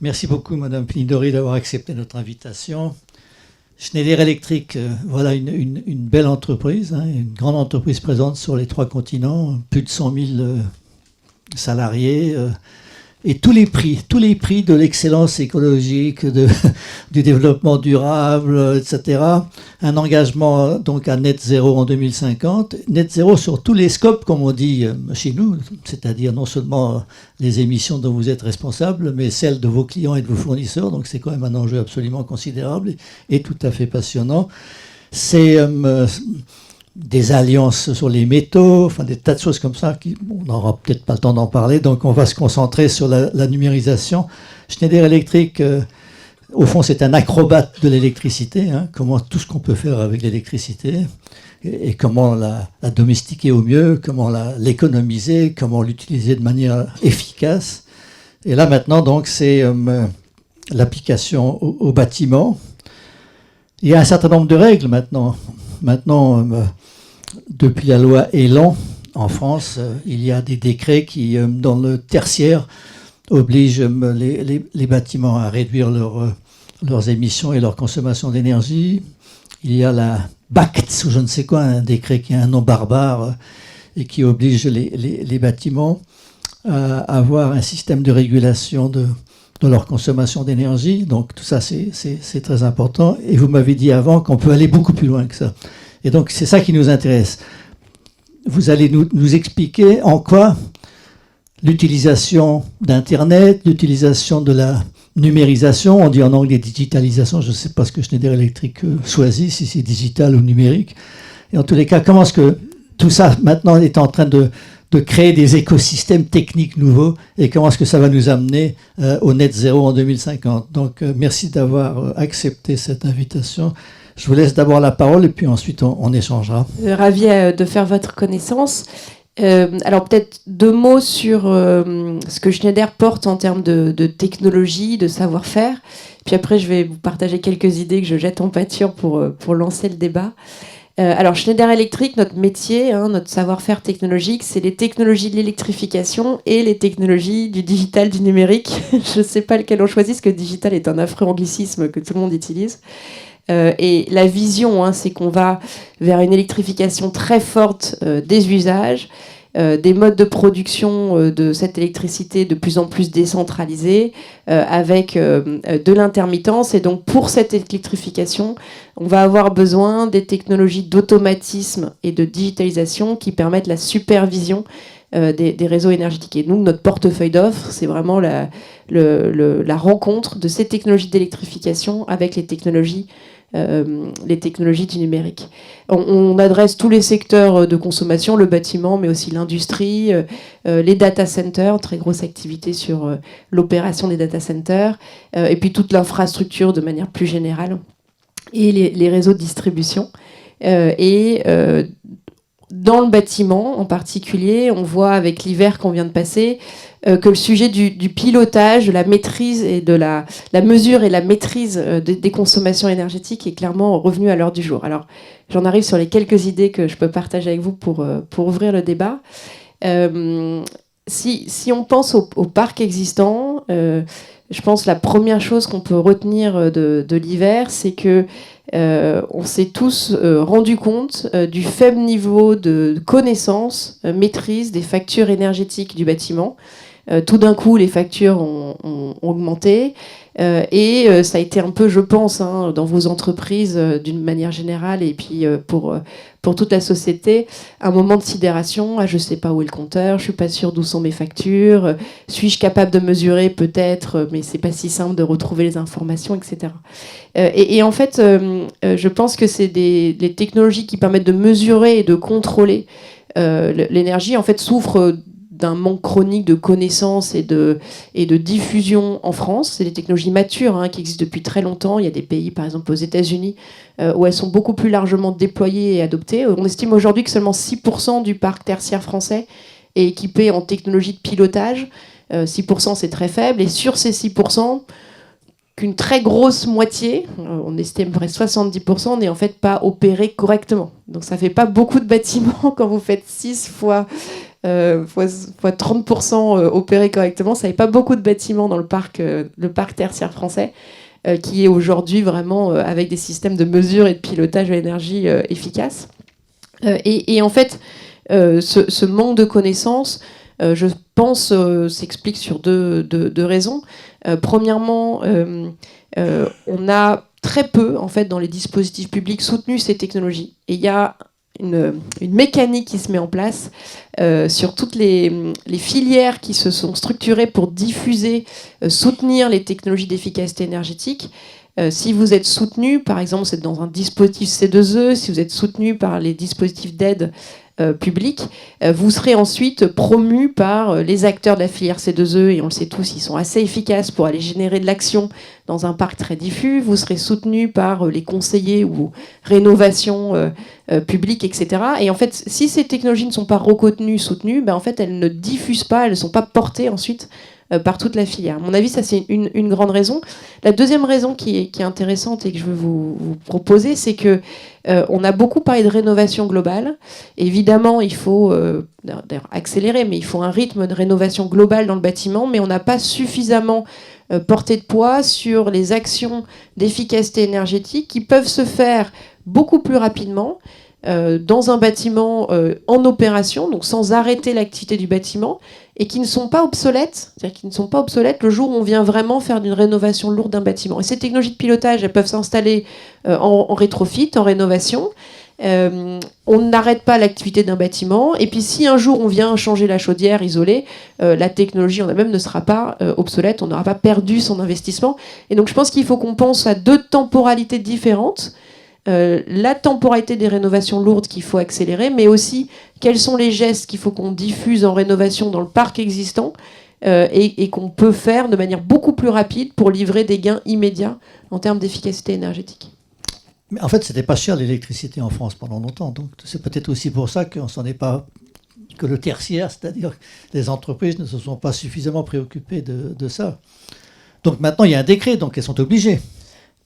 Merci beaucoup, Madame Pinidori, d'avoir accepté notre invitation. Schneider Electric, voilà une belle entreprise, hein, une grande entreprise présente sur les 3 continents, plus de 100 000 salariés, et tous les prix de l'excellence écologique, du développement durable, etc. Un engagement donc à net zéro en 2050, net zéro sur tous les scopes, comme on dit chez nous, c'est-à-dire non seulement les émissions dont vous êtes responsable, mais celles de vos clients et de vos fournisseurs. Donc c'est quand même un enjeu absolument considérable et tout à fait passionnant. C'est des alliances sur les métaux, enfin des tas de choses comme ça, on n'aura peut-être pas le temps d'en parler, donc on va se concentrer sur la numérisation. Schneider Electric, au fond, c'est un acrobate de l'électricité, hein, comment tout ce qu'on peut faire avec l'électricité, et comment la domestiquer au mieux, comment l'économiser, comment l'utiliser de manière efficace. Et là maintenant, donc, c'est l'application au bâtiment. Il y a un certain nombre de règles maintenant. Depuis la loi Elan, en France, il y a des décrets qui, dans le tertiaire, obligent les bâtiments à réduire leurs émissions et leur consommation d'énergie. Il y a la BACT, ou je ne sais quoi, un décret qui a un nom barbare et qui oblige les bâtiments à avoir un système de régulation de leur consommation d'énergie. Donc tout ça, c'est très important. Et vous m'avez dit avant qu'on peut aller beaucoup plus loin que ça. Et donc, c'est ça qui nous intéresse. Vous allez nous expliquer en quoi l'utilisation d'Internet, l'utilisation de la numérisation, on dit en anglais digitalisation, je ne sais pas ce que Schneider Electric choisit, si c'est digital ou numérique. Et en tous les cas, comment est-ce que tout ça, maintenant, est en train de créer des écosystèmes techniques nouveaux et comment est-ce que ça va nous amener au net zéro en 2050. Donc, merci d'avoir accepté cette invitation. Je vous laisse d'abord la parole et puis ensuite on échangera. Ravi de faire votre connaissance. Alors peut-être 2 mots sur ce que Schneider porte en termes de technologie, de savoir-faire. Puis après, je vais vous partager quelques idées que je jette en pâture pour lancer le débat. Alors Schneider Electric, notre métier, notre savoir-faire technologique, c'est les technologies de l'électrification et les technologies du digital, du numérique. Je ne sais pas lequel on choisit, parce que digital est un affreux anglicisme que tout le monde utilise. Et la vision, c'est qu'on va vers une électrification très forte des usages, des modes de production de cette électricité de plus en plus décentralisés, avec de l'intermittence. Et donc pour cette électrification, on va avoir besoin des technologies d'automatisme et de digitalisation qui permettent la supervision des réseaux énergétiques. Et donc notre portefeuille d'offres, c'est vraiment la rencontre de ces technologies d'électrification avec les technologies du numérique. On adresse tous les secteurs de consommation, le bâtiment, mais aussi l'industrie, les data centers, très grosse activité sur l'opération des data centers, et puis toute l'infrastructure de manière plus générale, et les réseaux de distribution. Dans le bâtiment en particulier, on voit avec l'hiver qu'on vient de passer que le sujet du pilotage, de la maîtrise et de la mesure et la maîtrise des consommations énergétiques est clairement revenu à l'heure du jour. Alors, j'en arrive sur les quelques idées que je peux partager avec vous pour ouvrir le débat. Si on pense au parc existant, je pense que la première chose qu'on peut retenir de l'hiver, c'est que on s'est tous rendu compte du faible niveau de connaissance, maîtrise des factures énergétiques du bâtiment. Tout d'un coup, les factures ont augmenté et ça a été un peu, je pense, dans vos entreprises d'une manière générale et puis pour toute la société, un moment de sidération. Je ne sais pas où est le compteur, je ne suis pas sûre d'où sont mes factures, suis-je capable de mesurer peut-être, mais ce n'est pas si simple de retrouver les informations, etc. Et en fait, je pense que c'est les technologies qui permettent de mesurer et de contrôler l'énergie, en fait, souffrent d'un manque chronique de connaissances et de diffusion en France. C'est des technologies matures qui existent depuis très longtemps. Il y a des pays, par exemple aux États-Unis, où elles sont beaucoup plus largement déployées et adoptées. On estime aujourd'hui que seulement 6% du parc tertiaire français est équipé en technologie de pilotage. 6%, c'est très faible. Et sur ces 6%, qu'une très grosse moitié, on estime près 70%, n'est en fait pas opérée correctement. Donc ça fait pas beaucoup de bâtiments quand vous faites 6 fois fois 30% opérés correctement. Ça n'avait pas beaucoup de bâtiments dans le parc tertiaire français, qui est aujourd'hui vraiment avec des systèmes de mesure et de pilotage de l'énergie efficaces. Et en fait, ce manque de connaissances, je pense, s'explique sur deux raisons. Premièrement, on a très peu, en fait, dans les dispositifs publics soutenu ces technologies. Et il y a une mécanique qui se met en place sur toutes les filières qui se sont structurées pour diffuser, soutenir les technologies d'efficacité énergétique. Si vous êtes soutenu, par exemple, c'est dans un dispositif C2E, si vous êtes soutenu par les dispositifs d'aide public, vous serez ensuite promu par les acteurs de la filière C2E, et on le sait tous, ils sont assez efficaces pour aller générer de l'action dans un parc très diffus. Vous serez soutenu par les conseillers ou rénovations publiques, etc. Et en fait, si ces technologies ne sont pas reconnues, soutenues, ben en fait, elles ne diffusent pas, elles ne sont pas portées ensuite par toute la filière. À mon avis, ça c'est une grande raison. La deuxième raison qui est intéressante et que je veux vous proposer, c'est que on a beaucoup parlé de rénovation globale. Évidemment, il faut d'ailleurs accélérer, mais il faut un rythme de rénovation globale dans le bâtiment, mais on n'a pas suffisamment porté de poids sur les actions d'efficacité énergétique qui peuvent se faire beaucoup plus rapidement dans un bâtiment en opération, donc sans arrêter l'activité du bâtiment, et qui ne sont pas obsolètes, c'est-à-dire qui ne sont pas obsolètes le jour où on vient vraiment faire une rénovation lourde d'un bâtiment. Et ces technologies de pilotage, elles peuvent s'installer en rétrofit, en rénovation. On n'arrête pas l'activité d'un bâtiment, et puis si un jour on vient changer la chaudière isolée, la technologie en elle-même ne sera pas obsolète, on n'aura pas perdu son investissement. Et donc je pense qu'il faut qu'on pense à deux temporalités différentes. La temporalité des rénovations lourdes qu'il faut accélérer, mais aussi quels sont les gestes qu'il faut qu'on diffuse en rénovation dans le parc existant et qu'on peut faire de manière beaucoup plus rapide pour livrer des gains immédiats en termes d'efficacité énergétique. Mais en fait, c'était pas cher l'électricité en France pendant longtemps, donc c'est peut-être aussi pour ça qu'on s'en est pas, que le tertiaire, c'est-à-dire les entreprises ne se sont pas suffisamment préoccupées de ça. Donc maintenant, il y a un décret, donc elles sont obligées.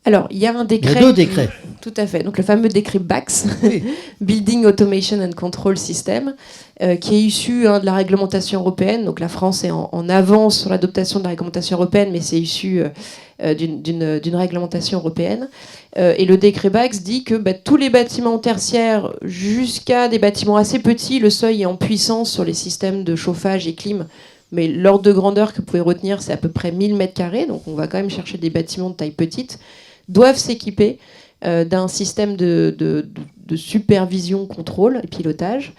Alors, il y a un décret. Il y a deux décrets. Tout à fait. Donc, le fameux décret BACS, oui. Building Automation and Control System, qui est issu de la réglementation européenne. Donc, la France est en avance sur l'adoption de la réglementation européenne, mais c'est issu d'une réglementation européenne. Et le décret BACS dit que tous les bâtiments tertiaires, jusqu'à des bâtiments assez petits, le seuil est en puissance sur les systèmes de chauffage et clim. Mais l'ordre de grandeur que vous pouvez retenir, c'est à peu près 1000 m². Donc, on va quand même chercher des bâtiments de taille petite, doivent s'équiper d'un système de supervision, contrôle et pilotage.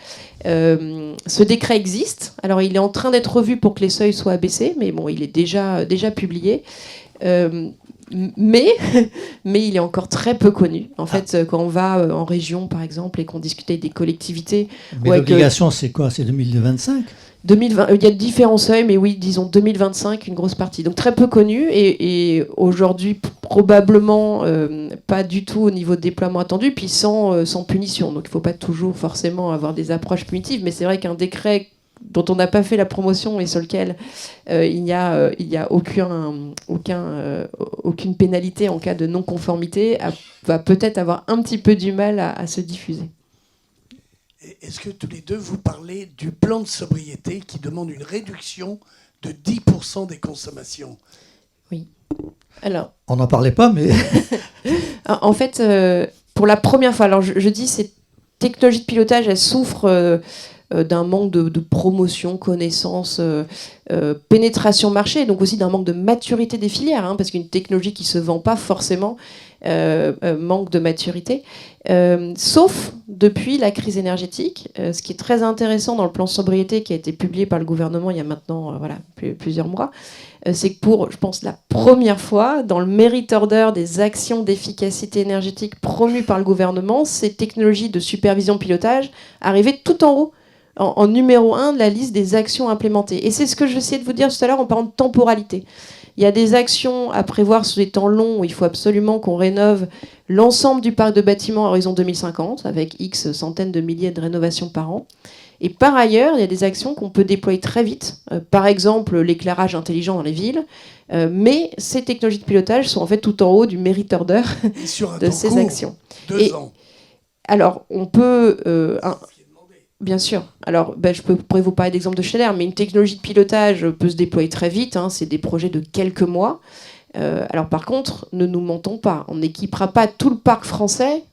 Ce décret existe. Alors, il est en train d'être revu pour que les seuils soient abaissés, mais bon, il est déjà publié. Mais il est encore très peu connu. En fait, quand on va en région, par exemple, et qu'on discute avec des collectivités... Mais l'obligation, c'est quoi? C'est 2025 2020, il y a différents seuils, mais oui, disons 2025, une grosse partie. Donc très peu connu, et aujourd'hui probablement pas du tout au niveau de déploiement attendu, puis sans punition. Donc il ne faut pas toujours forcément avoir des approches punitives, mais c'est vrai qu'un décret dont on n'a pas fait la promotion et sur lequel il n'y a aucune pénalité en cas de non-conformité va peut-être avoir un petit peu du mal à se diffuser. Est-ce que tous les deux, vous parlez du plan de sobriété qui demande une réduction de 10% des consommations? Oui. Alors, on n'en parlait pas, mais... En fait, pour la première fois, alors je dis, ces technologies de pilotage, elles souffrent d'un manque de promotion, connaissance, pénétration marché, donc aussi d'un manque de maturité des filières, parce qu'une technologie qui ne se vend pas forcément manque de maturité. Sauf depuis la crise énergétique, ce qui est très intéressant dans le plan sobriété qui a été publié par le gouvernement il y a maintenant plusieurs mois, c'est que pour, je pense, la première fois, dans le merit order des actions d'efficacité énergétique promues par le gouvernement, ces technologies de supervision pilotage arrivaient tout en haut, en numéro 1 de la liste des actions implémentées. Et c'est ce que j'essayais de vous dire tout à l'heure en parlant de temporalité. Il y a des actions à prévoir sur des temps longs où il faut absolument qu'on rénove l'ensemble du parc de bâtiments à horizon 2050, avec X centaines de milliers de rénovations par an. Et par ailleurs, il y a des actions qu'on peut déployer très vite, par exemple l'éclairage intelligent dans les villes, mais ces technologies de pilotage sont en fait tout en haut du merit order de ces actions. 2 ans. Alors, on peut... Bien sûr. Alors, je pourrais vous parler d'exemple de Schneider, mais une technologie de pilotage peut se déployer très vite. C'est des projets de quelques mois. Alors, par contre, ne nous mentons pas. On n'équipera pas tout le parc français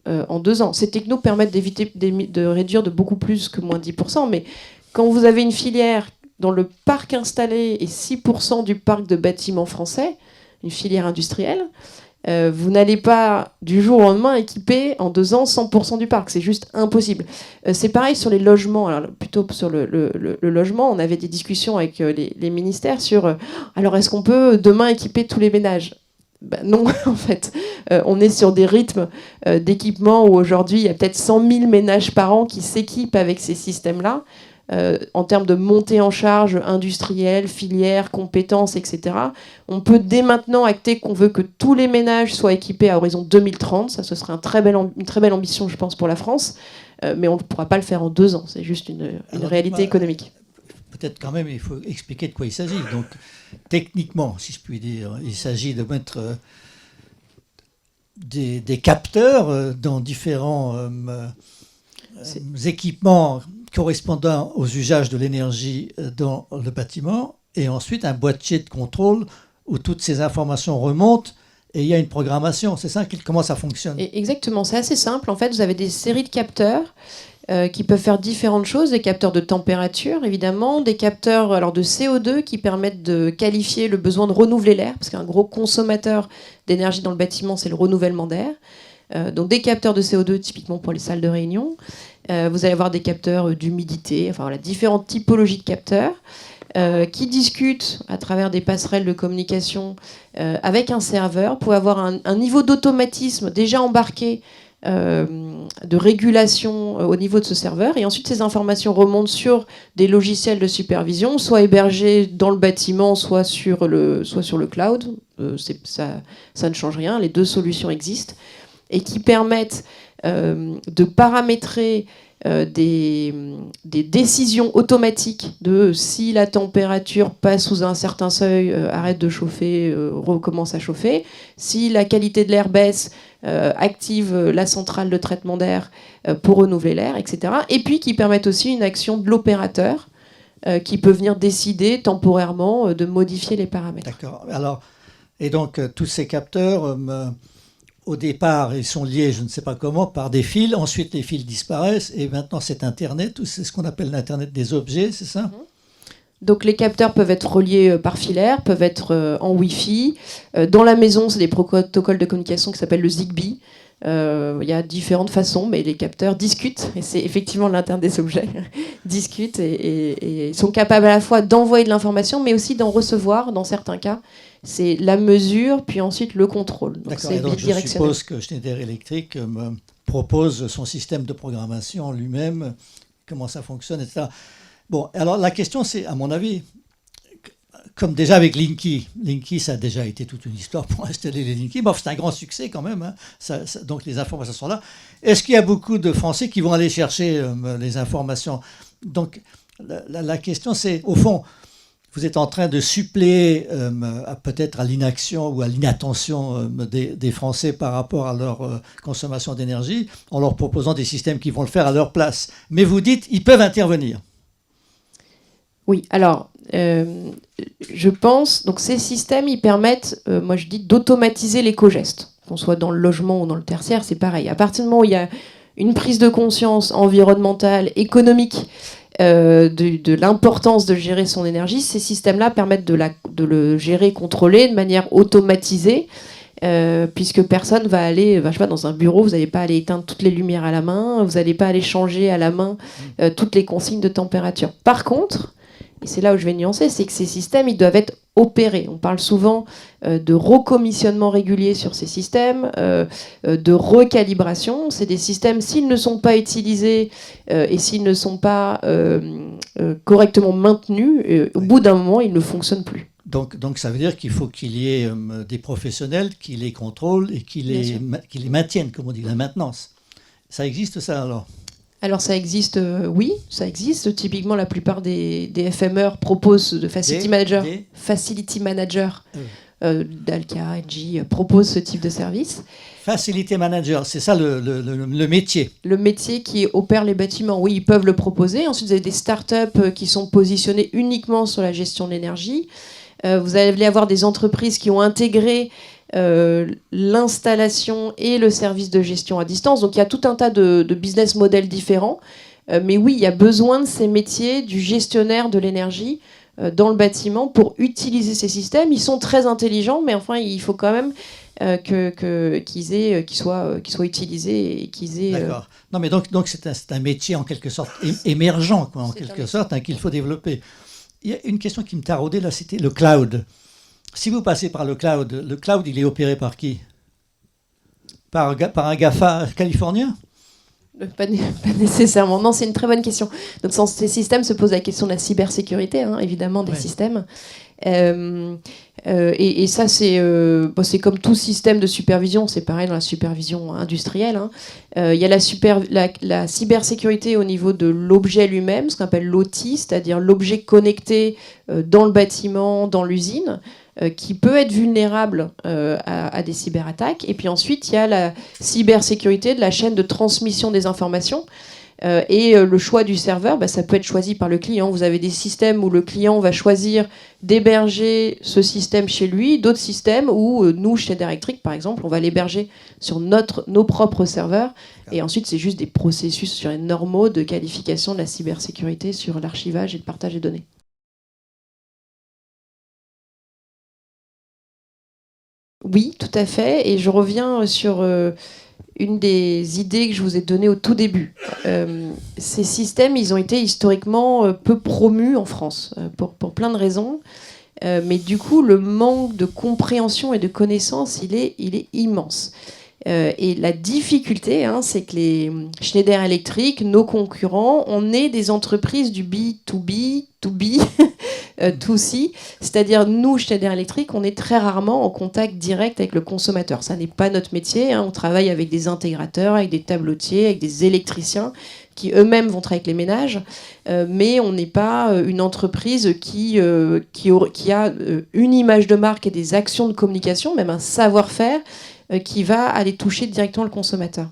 en 2 ans. Ces technos permettent de réduire de beaucoup plus que moins 10%. Mais quand vous avez une filière dont le parc installé est 6% du parc de bâtiments français, une filière industrielle, vous n'allez pas du jour au lendemain équiper en 2 ans 100% du parc, c'est juste impossible. C'est pareil sur les logements. Alors, plutôt sur le logement, on avait des discussions avec les ministères sur alors est-ce qu'on peut demain équiper tous les ménages ? Non, en fait. On est sur des rythmes d'équipement où aujourd'hui il y a peut-être 100 000 ménages par an qui s'équipent avec ces systèmes-là. En termes de montée en charge industrielle, filière, compétences, etc. On peut dès maintenant acter qu'on veut que tous les ménages soient équipés à horizon 2030. Ça, ce serait une très belle ambition, je pense, pour la France. Mais on ne pourra pas le faire en 2 ans. C'est juste une réalité économique. Peut-être quand même, il faut expliquer de quoi il s'agit. Donc, techniquement, si je puis dire, il s'agit de mettre des capteurs dans différents équipements correspondant aux usages de l'énergie dans le bâtiment, et ensuite un boîtier de contrôle où toutes ces informations remontent et il y a une programmation. C'est ça, comment ça fonctionne ? Exactement, c'est assez simple. En fait, vous avez des séries de capteurs qui peuvent faire différentes choses. Des capteurs de température, évidemment, des capteurs de CO2 qui permettent de qualifier le besoin de renouveler l'air, parce qu'un gros consommateur d'énergie dans le bâtiment, c'est le renouvellement d'air. Donc des capteurs de CO2 typiquement pour les salles de réunion. Vous allez avoir des capteurs d'humidité, différentes typologies de capteurs qui discutent à travers des passerelles de communication avec un serveur pour avoir un niveau d'automatisme déjà embarqué de régulation au niveau de ce serveur. Et ensuite, ces informations remontent sur des logiciels de supervision, soit hébergés dans le bâtiment, soit sur le cloud. Ça ne change rien, les 2 solutions existent. Et qui permettent de paramétrer des décisions automatiques de si la température passe sous un certain seuil, arrête de chauffer, recommence à chauffer. Si la qualité de l'air baisse, active la centrale de traitement d'air pour renouveler l'air, etc. Et puis qui permettent aussi une action de l'opérateur qui peut venir décider temporairement de modifier les paramètres. D'accord. Alors, et donc, tous ces capteurs... au départ, ils sont liés, je ne sais pas comment, par des fils. Ensuite, les fils disparaissent. Et maintenant, c'est Internet. C'est ce qu'on appelle l'Internet des objets, c'est ça ? Donc, les capteurs peuvent être reliés par filaire, peuvent être en Wi-Fi. Dans la maison, c'est des protocoles de communication qui s'appellent le Zigbee. Il y a différentes façons, mais les capteurs discutent. Et c'est effectivement l'Internet des objets. Discutent et sont capables à la fois d'envoyer de l'information, mais aussi d'en recevoir, dans certains cas. C'est la mesure, puis ensuite le contrôle. Donc d'accord, c'est donc je bidirectionnel. suppose que Schneider Electric me propose son système de programmation lui-même, comment ça fonctionne, etc. Bon, alors la question c'est, à mon avis, comme déjà avec Linky. Linky, ça a déjà été toute une histoire pour installer les Linky. Bon, c'est un grand succès quand même, hein. Donc les informations sont là. Est-ce qu'il y a beaucoup de Français qui vont aller chercher les informations ? Donc la question c'est, au fond, vous êtes en train de suppléer peut-être à l'inaction ou à l'inattention des Français par rapport à leur consommation d'énergie en leur proposant des systèmes qui vont le faire à leur place. Mais vous dites, ils peuvent intervenir. Oui, alors, je pense, donc ces systèmes, ils permettent, moi je dis, d'automatiser l'éco-geste. Qu'on soit dans le logement ou dans le tertiaire, c'est pareil. À partir du moment où il y a une prise de conscience environnementale, économique, de l'importance de gérer son énergie, ces systèmes-là permettent de le gérer, contrôler de manière automatisée, puisque personne va aller, je sais pas, dans un bureau, vous n'allez pas aller éteindre toutes les lumières à la main, vous n'allez pas aller changer à la main toutes les consignes de température. Par contre, et c'est là où je vais nuancer, c'est que ces systèmes, ils doivent être opérés. On parle souvent de recommissionnement régulier sur ces systèmes, de recalibration. C'est des systèmes, s'ils ne sont pas utilisés et s'ils ne sont pas correctement maintenus, au bout d'un moment, ils ne fonctionnent plus. Donc ça veut dire qu'il faut qu'il y ait des professionnels qui les contrôlent et qui les maintiennent, comme on dit, la maintenance. Ça existe ça alors ? Alors ça existe, oui, ça existe. Typiquement, la plupart des FMR proposent de Facility Manager Dalca, Engie proposent ce type de service. Facility manager, c'est ça le métier. Le métier qui opère les bâtiments, oui, ils peuvent le proposer. Ensuite, vous avez des startups qui sont positionnées uniquement sur la gestion de l'énergie. Vous allez avoir des entreprises qui ont intégré l'installation et le service de gestion à distance. Donc il y a tout un tas de business models différents. Mais oui, il y a besoin de ces métiers du gestionnaire de l'énergie dans le bâtiment pour utiliser ces systèmes. Ils sont très intelligents, mais enfin, il faut quand même qu'ils soient utilisés et qu'ils aient... D'accord. Non, mais donc c'est un métier en quelque sorte émergent, quoi, en quelque sorte, qu'il faut développer. Il y a une question qui me taraudait là, c'était le cloud. Si vous passez par le cloud, il est opéré par qui? Par un GAFA californien? Pas nécessairement. Non, c'est une très bonne question. Donc, dans ces systèmes se pose la question de la cybersécurité, évidemment, des systèmes. Et ça, c'est comme tout système de supervision. C'est pareil dans la supervision industrielle. Il y a la cybersécurité au niveau de l'objet lui-même, ce qu'on appelle l'OT, c'est-à-dire l'objet connecté dans le bâtiment, dans l'usine, qui peut être vulnérable à des cyberattaques. Et puis ensuite, il y a la cybersécurité de la chaîne de transmission des informations. Et le choix du serveur, ça peut être choisi par le client. Vous avez des systèmes où le client va choisir d'héberger ce système chez lui, d'autres systèmes où nous, chez Schneider Electric, par exemple, on va l'héberger sur nos propres serveurs. Et ensuite, c'est juste des processus normaux de qualification de la cybersécurité sur l'archivage et le partage des données. Oui, tout à fait. Et je reviens sur une des idées que je vous ai données au tout début. Ces systèmes, ils ont été historiquement peu promus en France, pour plein de raisons. Mais du coup, le manque de compréhension et de connaissance, il est immense. Et la difficulté, c'est que les Schneider Electric, nos concurrents, on est des entreprises du B2B, 2C, c'est-à-dire nous, Schneider Electric, on est très rarement en contact direct avec le consommateur. Ça n'est pas notre métier. On travaille avec des intégrateurs, avec des tableautiers, avec des électriciens qui eux-mêmes vont travailler avec les ménages, mais on n'est pas une entreprise qui a une image de marque et des actions de communication, même un savoir-faire qui va aller toucher directement le consommateur.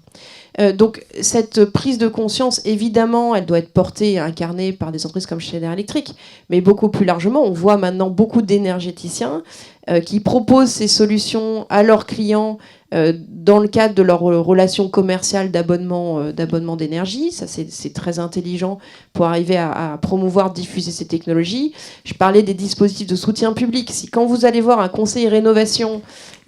Donc cette prise de conscience, évidemment, elle doit être portée et incarnée par des entreprises comme Schneider Electric, mais beaucoup plus largement, on voit maintenant beaucoup d'énergéticiens qui proposent ces solutions à leurs clients dans le cadre de leur relation commerciale d'abonnement d'énergie. Ça, c'est très intelligent pour arriver à promouvoir, diffuser ces technologies. Je parlais des dispositifs de soutien public. Si quand vous allez voir un conseiller rénovation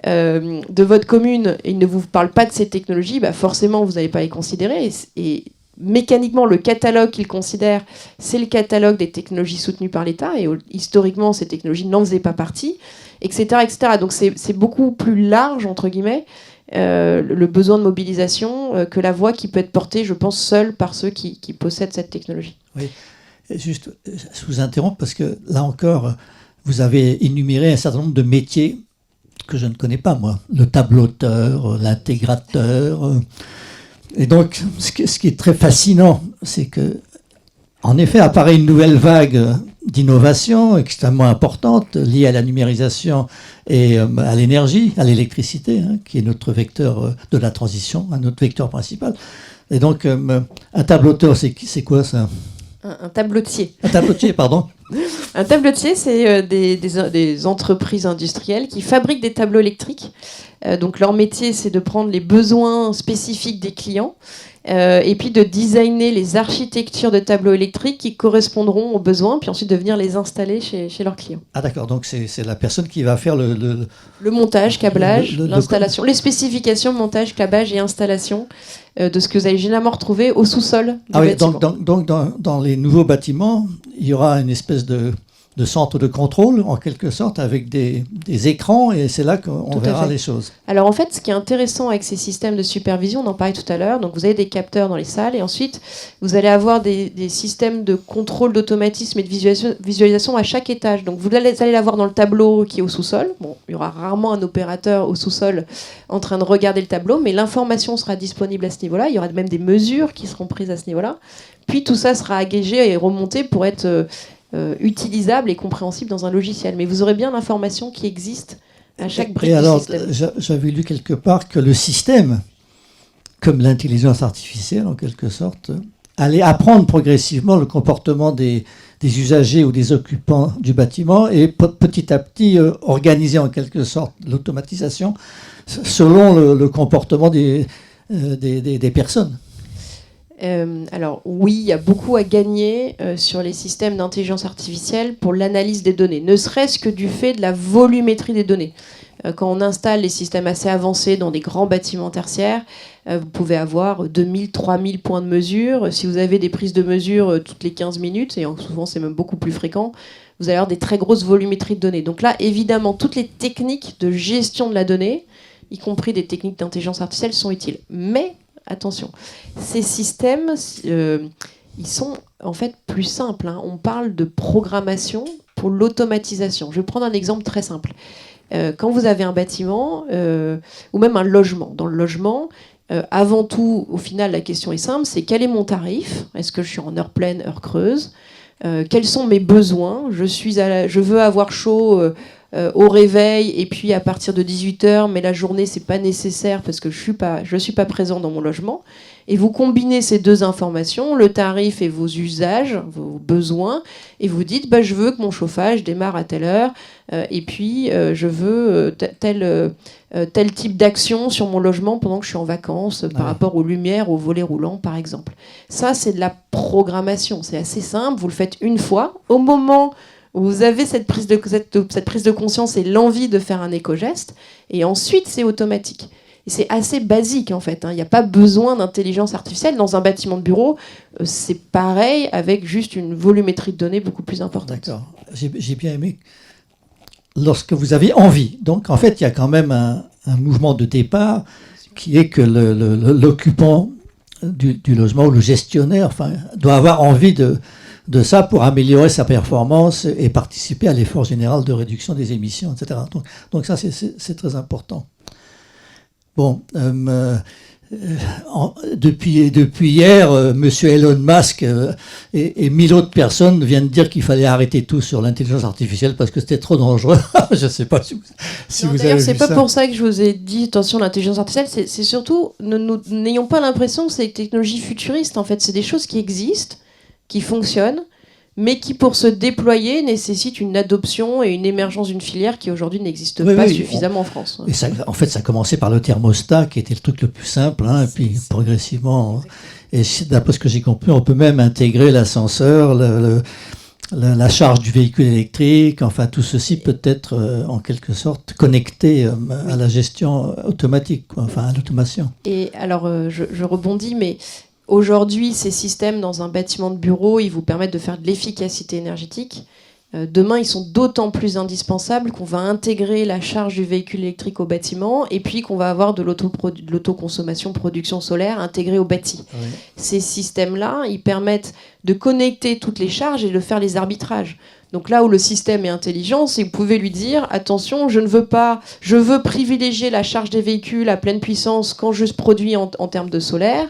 de votre commune et il ne vous parle pas de ces technologies, forcément, vous n'allez pas les considérer. Et mécaniquement, le catalogue qu'il considère, c'est le catalogue des technologies soutenues par l'État. Et historiquement, ces technologies n'en faisaient pas partie, etc. etc. Donc c'est beaucoup plus large, entre guillemets, le besoin de mobilisation que la voix qui peut être portée, je pense, seule par ceux qui possèdent cette technologie. Oui, juste, je vous interromps parce que là encore, vous avez énuméré un certain nombre de métiers que je ne connais pas, moi. Le tableauteur, l'intégrateur. Et donc, ce qui est très fascinant, c'est que, en effet, apparaît une nouvelle vague d'innovation extrêmement importante liée à la numérisation et à l'énergie, à l'électricité, qui est notre vecteur de la transition, notre vecteur principal. Et donc, un tableauteur, c'est quoi ça ? Un tableautier. Un tableautier, pardon. Un tableautier, c'est des entreprises industrielles qui fabriquent des tableaux électriques. Donc leur métier, c'est de prendre les besoins spécifiques des clients et puis de designer les architectures de tableaux électriques qui correspondront aux besoins, puis ensuite de venir les installer chez leurs clients. Ah d'accord, donc c'est la personne qui va faire le montage, câblage, l'installation, les spécifications, montage, câblage et installation de ce que vous allez généralement retrouver au sous-sol du bâtiment. Donc dans les nouveaux bâtiments, il y aura une espèce de centre de contrôle, en quelque sorte, avec des écrans, et c'est là qu'on verra les choses. Alors en fait, ce qui est intéressant avec ces systèmes de supervision, on en parlait tout à l'heure, donc vous avez des capteurs dans les salles, et ensuite vous allez avoir des systèmes de contrôle d'automatisme et de visualisation à chaque étage. Donc vous allez l'avoir dans le tableau qui est au sous-sol. Bon, il y aura rarement un opérateur au sous-sol en train de regarder le tableau, mais l'information sera disponible à ce niveau-là. Il y aura même des mesures qui seront prises à ce niveau-là. Puis tout ça sera agrégé et remonté pour être utilisable et compréhensible dans un logiciel. Mais vous aurez bien l'information qui existe à chaque brique Et du alors, système. j'avais lu quelque part que le système, comme l'intelligence artificielle en quelque sorte, allait apprendre progressivement le comportement des usagers ou des occupants du bâtiment et petit à petit organiser en quelque sorte l'automatisation selon le comportement des personnes. Alors oui, il y a beaucoup à gagner sur les systèmes d'intelligence artificielle pour l'analyse des données, ne serait-ce que du fait de la volumétrie des données. Quand on installe les systèmes assez avancés dans des grands bâtiments tertiaires, vous pouvez avoir 2000, 3000 points de mesure. Si vous avez des prises de mesure toutes les 15 minutes, et souvent c'est même beaucoup plus fréquent, vous allez avoir des très grosses volumétries de données. Donc là, évidemment, toutes les techniques de gestion de la donnée, y compris des techniques d'intelligence artificielle, sont utiles. Mais attention, ces systèmes, ils sont en fait plus simples. Hein. On parle de programmation pour l'automatisation. Je vais prendre un exemple très simple. Quand vous avez un bâtiment ou même un logement, dans le logement, avant tout, au final, la question est simple, c'est quel est mon tarif ? Est-ce que je suis en heure pleine, heure creuse ? Quels sont mes besoins ? Je veux avoir chaud au réveil et puis à partir de 18h, mais la journée, c'est pas nécessaire parce que je suis pas présent dans mon logement. Et vous combinez ces deux informations, le tarif et vos usages, vos besoins, et vous dites je veux que mon chauffage démarre à telle heure, et puis je veux tel type d'action sur mon logement pendant que je suis en vacances, par rapport aux lumières, aux volets roulants, par exemple. Ça, c'est de la programmation. C'est assez simple. Vous le faites une fois. Au moment où vous avez cette prise de conscience et l'envie de faire un éco-geste, et ensuite, c'est automatique. Et c'est assez basique, en fait. Il n'y a pas besoin d'intelligence artificielle. Dans un bâtiment de bureau, c'est pareil, avec juste une volumétrie de données beaucoup plus importante. D'accord. J'ai bien aimé. Lorsque vous avez envie. Donc, en fait, il y a quand même un mouvement de départ qui est que l'occupant du logement ou le gestionnaire doit avoir envie de ça pour améliorer sa performance et participer à l'effort général de réduction des émissions, etc. Donc ça, c'est très important. Bon, depuis hier, monsieur Elon Musk et 1000 autres personnes viennent dire qu'il fallait arrêter tout sur l'intelligence artificielle parce que c'était trop dangereux. Je ne sais pas si vous avez vu ça. C'est pas pour ça que je vous ai dit attention, l'intelligence artificielle, c'est surtout, n'ayons pas l'impression que c'est des technologies futuristes. En fait, c'est des choses qui existent, qui fonctionnent, mais qui, pour se déployer, nécessitent une adoption et une émergence d'une filière qui, aujourd'hui, n'existe pas suffisamment en France. Et ça, en fait, ça a commencé par le thermostat, qui était le truc le plus simple, et puis progressivement... Et d'après ce que j'ai compris, on peut même intégrer l'ascenseur, la charge du véhicule électrique, enfin, tout ceci peut être, en quelque sorte, connecté à la gestion automatique, à l'automation. Et alors, je rebondis, mais... Aujourd'hui, ces systèmes dans un bâtiment de bureau, ils vous permettent de faire de l'efficacité énergétique. Demain, ils sont d'autant plus indispensables qu'on va intégrer la charge du véhicule électrique au bâtiment et puis qu'on va avoir de l'autoconsommation, production solaire intégrée au bâti. Oui. Ces systèmes-là, ils permettent de connecter toutes les charges et de faire les arbitrages. Donc là où le système est intelligent, c'est que vous pouvez lui dire attention, je veux privilégier la charge des véhicules à pleine puissance quand je produis en termes de solaire,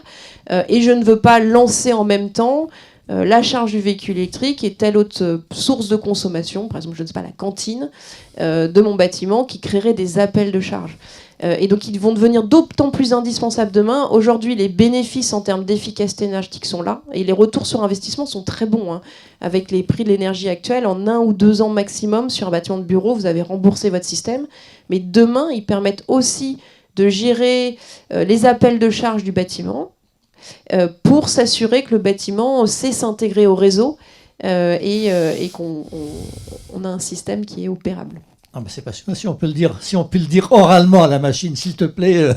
et je ne veux pas lancer en même temps la charge du véhicule électrique et telle autre source de consommation, par exemple, je ne sais pas, la cantine de mon bâtiment qui créerait des appels de charge. Et donc ils vont devenir d'autant plus indispensables demain. Aujourd'hui, les bénéfices en termes d'efficacité énergétique sont là et les retours sur investissement sont très bons. Hein. Avec les prix de l'énergie actuels, en 1 ou 2 ans maximum sur un bâtiment de bureau, vous avez remboursé votre système. Mais demain, ils permettent aussi de gérer les appels de charge du bâtiment pour s'assurer que le bâtiment sait s'intégrer au réseau et qu'on a un système qui est opérable. Ah ben c'est passionnant. Si on peut le dire oralement à la machine, s'il te plaît,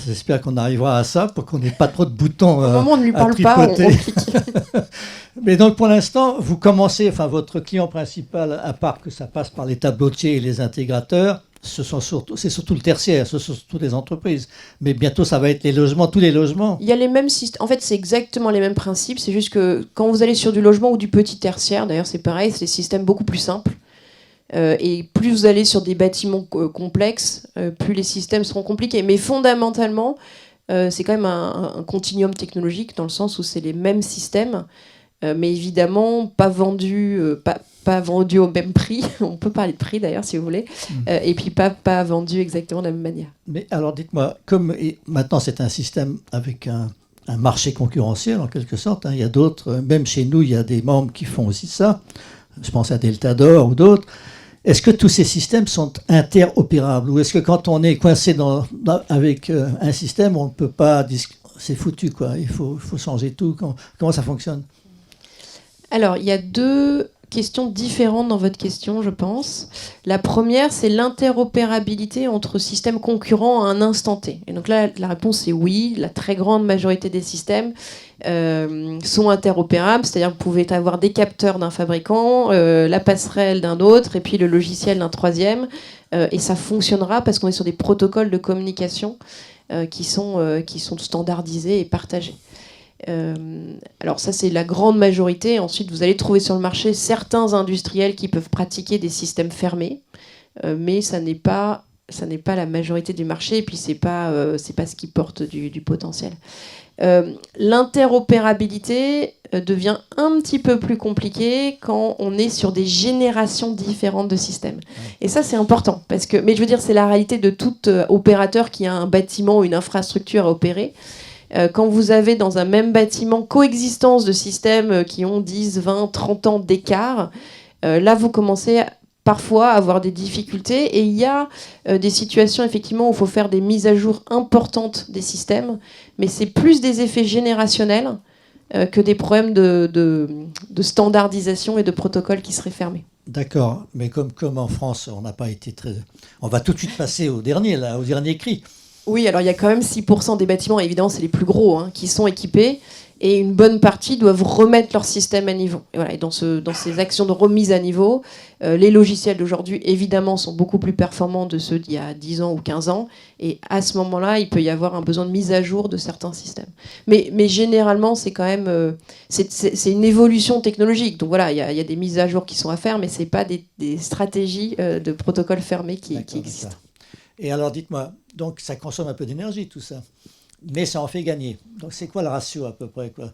j'espère qu'on arrivera à ça pour qu'on n'ait pas trop de boutons au moment où on ne lui parle pas, on clique. Mais donc pour l'instant, vous commencez, votre client principal, à part que ça passe par les tableautiers et les intégrateurs, c'est surtout le tertiaire, ce sont surtout les entreprises. Mais bientôt, ça va être les logements, tous les logements. Il y a les mêmes systèmes. En fait, c'est exactement les mêmes principes. C'est juste que quand vous allez sur du logement ou du petit tertiaire, d'ailleurs, c'est pareil, c'est des systèmes beaucoup plus simples. Et plus vous allez sur des bâtiments complexes, plus les systèmes seront compliqués. Mais fondamentalement, c'est quand même un continuum technologique dans le sens où c'est les mêmes systèmes mais évidemment pas vendu, pas vendu au même prix. On peut parler de prix d'ailleurs si vous voulez, et puis pas vendu exactement de la même manière. Mais alors dites-moi, maintenant c'est un système avec un marché concurrentiel en quelque sorte, hein, il y a d'autres, même chez nous il y a des membres qui font aussi ça, je pense à Deltador ou d'autres. Est-ce que tous ces systèmes sont interopérables ou est-ce que quand on est coincé avec un système, on ne peut pas... C'est foutu, quoi. Il faut changer tout. Comment ça fonctionne? Alors, il y a deux questions différentes dans votre question, je pense. La première, c'est l'interopérabilité entre systèmes concurrents à un instant T. Et donc là, la réponse est oui. La très grande majorité des systèmes sont interopérables, c'est-à-dire que vous pouvez avoir des capteurs d'un fabricant, la passerelle d'un autre, et puis le logiciel d'un troisième, et ça fonctionnera parce qu'on est sur des protocoles de communication qui sont standardisés et partagés. Alors ça, c'est la grande majorité. Ensuite, vous allez trouver sur le marché certains industriels qui peuvent pratiquer des systèmes fermés, mais ça n'est pas la majorité du marché, et puis c'est pas ce qui porte du potentiel. L'interopérabilité devient un petit peu plus compliquée quand on est sur des générations différentes de systèmes. Et ça, c'est important. Mais je veux dire, c'est la réalité de tout opérateur qui a un bâtiment ou une infrastructure à opérer. Quand vous avez dans un même bâtiment coexistence de systèmes qui ont 10, 20, 30 ans d'écart, là, vous commencez parfois à avoir des difficultés. Et il y a des situations, effectivement, où il faut faire des mises à jour importantes des systèmes, mais c'est plus des effets générationnels que des problèmes de standardisation et de protocoles qui seraient fermés. D'accord, mais comme en France, on n'a pas été très... On va tout de suite passer au dernier cri. Oui, alors il y a quand même 6% des bâtiments, évidemment c'est les plus gros, qui sont équipés, et une bonne partie doivent remettre leur système à niveau. Et voilà, et dans ces actions de remise à niveau, les logiciels d'aujourd'hui, évidemment, sont beaucoup plus performants de ceux d'il y a 10 ans ou 15 ans, et à ce moment-là, il peut y avoir un besoin de mise à jour de certains systèmes. Mais généralement, c'est quand même... c'est une évolution technologique, donc voilà, il y a des mises à jour qui sont à faire, mais ce n'est pas des stratégies de protocoles fermés qui existent. Et alors, dites-moi, donc ça consomme un peu d'énergie, tout ça, mais ça en fait gagner. Donc, c'est quoi le ratio à peu près, quoi?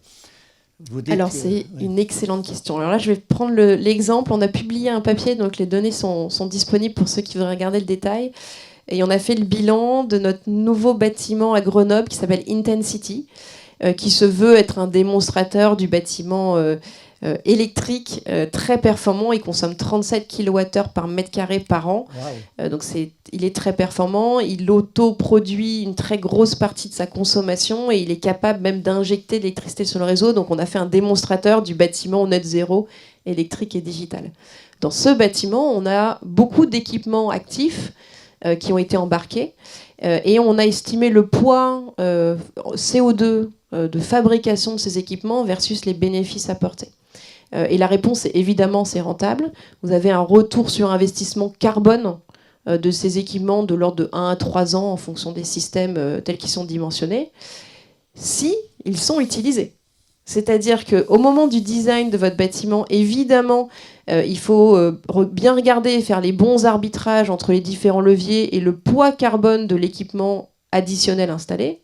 Alors, c'est une excellente question. Alors là, je vais prendre l'exemple. On a publié un papier, donc les données sont disponibles pour ceux qui voudraient regarder le détail. Et on a fait le bilan de notre nouveau bâtiment à Grenoble qui s'appelle Intensity, qui se veut être un démonstrateur du bâtiment électrique très performant. Il consomme 37 kWh par mètre carré par an. Wow. Donc il est très performant. Il autoproduit une très grosse partie de sa consommation et il est capable même d'injecter de l'électricité sur le réseau. Donc on a fait un démonstrateur du bâtiment net zéro électrique et digital. Dans ce bâtiment, on a beaucoup d'équipements actifs qui ont été embarqués et on a estimé le poids CO2 de fabrication de ces équipements versus les bénéfices apportés. Et la réponse est évidemment, c'est rentable. Vous avez un retour sur investissement carbone de ces équipements de l'ordre de 1 à 3 ans en fonction des systèmes tels qu'ils sont dimensionnés, si ils sont utilisés. C'est-à-dire qu'au moment du design de votre bâtiment, évidemment, il faut bien regarder et faire les bons arbitrages entre les différents leviers et le poids carbone de l'équipement additionnel installé.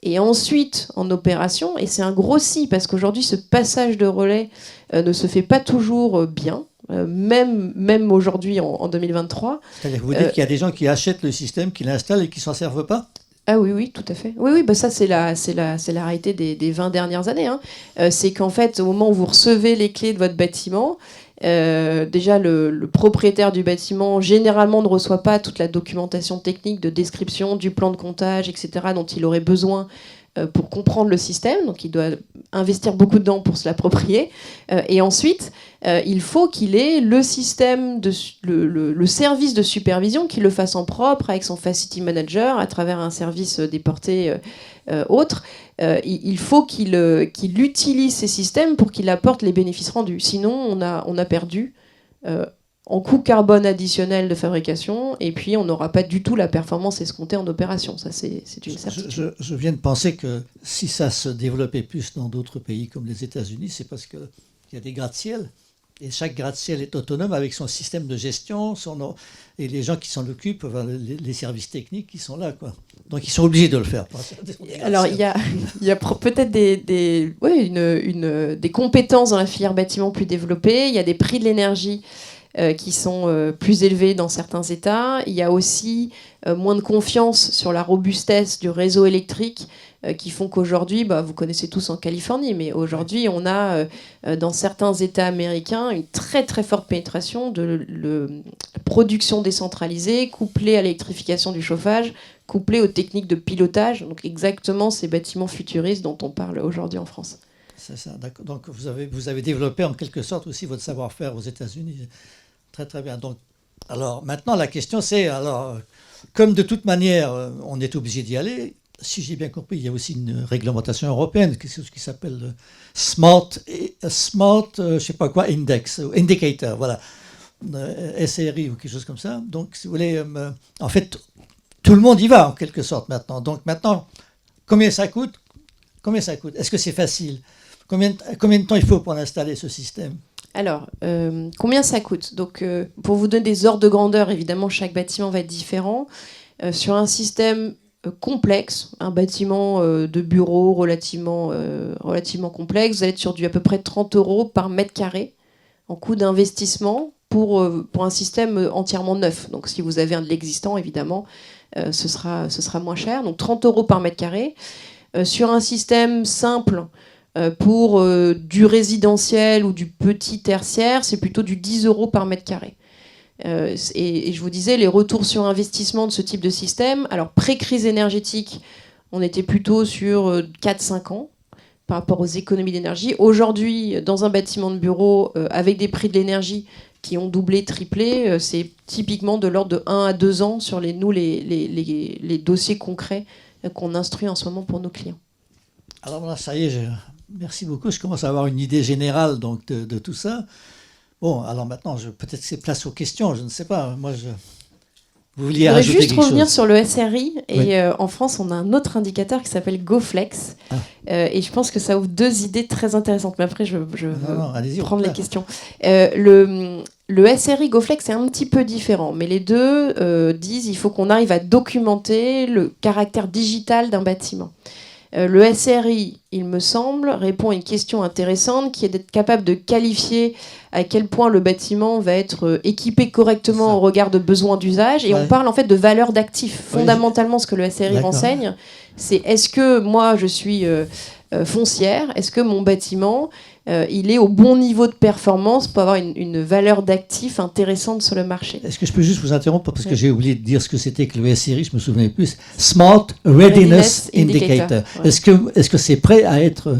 Et ensuite, en opération, et c'est un gros si, parce qu'aujourd'hui, ce passage de relais ne se fait pas toujours bien, même aujourd'hui, en 2023. C'est-à-dire que vous dites qu'il y a des gens qui achètent le système, qui l'installent et qui ne s'en servent pas? Ah oui, tout à fait. Oui, bah ça, c'est la réalité des 20 dernières années. C'est qu'en fait, au moment où vous recevez les clés de votre bâtiment, déjà, le propriétaire du bâtiment, généralement, ne reçoit pas toute la documentation technique de description du plan de comptage, etc., dont il aurait besoin pour comprendre le système. Donc, il doit investir beaucoup de temps pour se l'approprier. Et ensuite, il faut qu'il ait le système, le service de supervision, qu'il le fasse en propre avec son Facility Manager, à travers un service déporté autre. Il faut qu'il utilise ces systèmes pour qu'il apporte les bénéfices rendus. Sinon, on a perdu en coût carbone additionnel de fabrication, et puis on n'aura pas du tout la performance escomptée en opération. Ça, c'est une certitude. Je viens de penser que si ça se développait plus dans d'autres pays comme les États-Unis, c'est parce qu'il y a des gratte-ciel Et chaque gratte-ciel est autonome avec son système de gestion, et les gens qui s'en occupent, enfin, les services techniques qui sont là, quoi. Donc ils sont obligés de le faire. Alors il y a peut-être des compétences dans la filière bâtiment plus développées. Il y a des prix de l'énergie qui sont plus élevés dans certains États. Il y a aussi moins de confiance sur la robustesse du réseau électrique qui font qu'aujourd'hui, vous connaissez tous en Californie, mais aujourd'hui, on a dans certains États américains une très très forte pénétration de la production décentralisée, couplée à l'électrification du chauffage, couplée aux techniques de pilotage, donc exactement ces bâtiments futuristes dont on parle aujourd'hui en France. C'est ça, d'accord. Donc vous avez développé en quelque sorte aussi votre savoir-faire aux États-Unis. Très très bien. Donc, alors maintenant, la question c'est, comme de toute manière, on est obligé d'y aller. Si j'ai bien compris, il y a aussi une réglementation européenne, quelque chose qui s'appelle Smart, je sais pas quoi, Indicator, voilà, SRI ou quelque chose comme ça. Donc, si vous voulez, en fait, tout le monde y va en quelque sorte maintenant. Donc maintenant, combien ça coûte ? Est-ce que c'est facile ? Combien de temps il faut pour installer ce système ? Alors, combien ça coûte ? Donc, pour vous donner des ordres de grandeur, évidemment, chaque bâtiment va être différent. Sur un système complexe, un bâtiment de bureau relativement complexe, vous allez être sur à peu près 30 € par mètre carré en coût d'investissement pour un système entièrement neuf. Donc si vous avez un de l'existant, évidemment, ce sera moins cher. Donc 30 € par mètre carré. Sur un système simple, pour du résidentiel ou du petit tertiaire, c'est plutôt du 10 € par mètre carré. Et je vous disais, les retours sur investissement de ce type de système, alors pré-crise énergétique, on était plutôt sur 4-5 ans par rapport aux économies d'énergie. Aujourd'hui, dans un bâtiment de bureau, avec des prix de l'énergie qui ont doublé, triplé, c'est typiquement de l'ordre de 1 à 2 ans sur les dossiers concrets qu'on instruit en ce moment pour nos clients. Alors là, ça y est, merci beaucoup. Je commence à avoir une idée générale donc, de tout ça. Bon, alors maintenant, peut-être que c'est place aux questions, je ne sais pas. Vous vouliez rajouter quelque chose ? Je voudrais juste revenir sur le SRI. Et oui. En France, on a un autre indicateur qui s'appelle GoFlex. Et je pense que ça ouvre 2 idées très intéressantes. Mais après, je veux prendre les questions. Le SRI GoFlex, c'est un petit peu différent. Mais les deux disent qu'il faut qu'on arrive à documenter le caractère digital d'un bâtiment. Le SRI, il me semble, répond à une question intéressante qui est d'être capable de qualifier à quel point le bâtiment va être équipé correctement au regard de besoins d'usage. Et on parle en fait de valeur d'actif. Fondamentalement, ce que le SRI renseigne, c'est est-ce que moi je suis foncière, est-ce que mon bâtiment il est au bon niveau de performance pour avoir une valeur d'actif intéressante sur le marché. Est-ce que je peux juste vous interrompre parce que j'ai oublié de dire ce que c'était que le SRI, je me souvenais plus. Smart Readiness Indicator. Ouais. Est-ce que c'est prêt à être...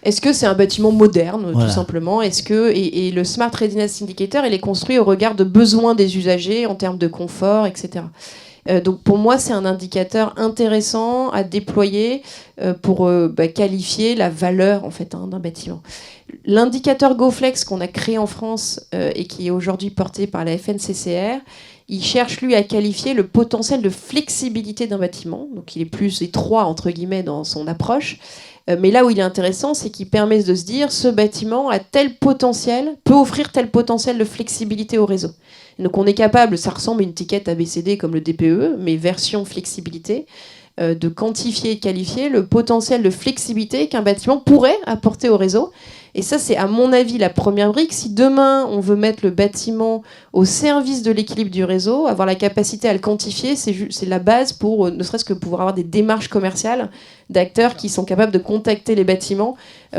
Est-ce que c'est un bâtiment moderne, tout simplement ? Est-ce que et le Smart Readiness Indicator, il est construit au regard de besoins des usagers en termes de confort, etc. Donc pour moi, c'est un indicateur intéressant à déployer pour qualifier la valeur en fait, d'un bâtiment. L'indicateur GoFlex qu'on a créé en France et qui est aujourd'hui porté par la FNCCR, il cherche lui à qualifier le potentiel de flexibilité d'un bâtiment. Donc il est plus étroit entre guillemets dans son approche. Mais là où il est intéressant, c'est qu'il permet de se dire ce bâtiment a tel potentiel, peut offrir tel potentiel de flexibilité au réseau. Donc on est capable, ça ressemble à une étiquette ABCD comme le DPE, mais version flexibilité, de quantifier et de qualifier le potentiel de flexibilité qu'un bâtiment pourrait apporter au réseau. Et ça, c'est à mon avis la première brique. Si demain, on veut mettre le bâtiment au service de l'équilibre du réseau, avoir la capacité à le quantifier, c'est la base pour ne serait-ce que pouvoir avoir des démarches commerciales d'acteurs qui sont capables de contacter les bâtiments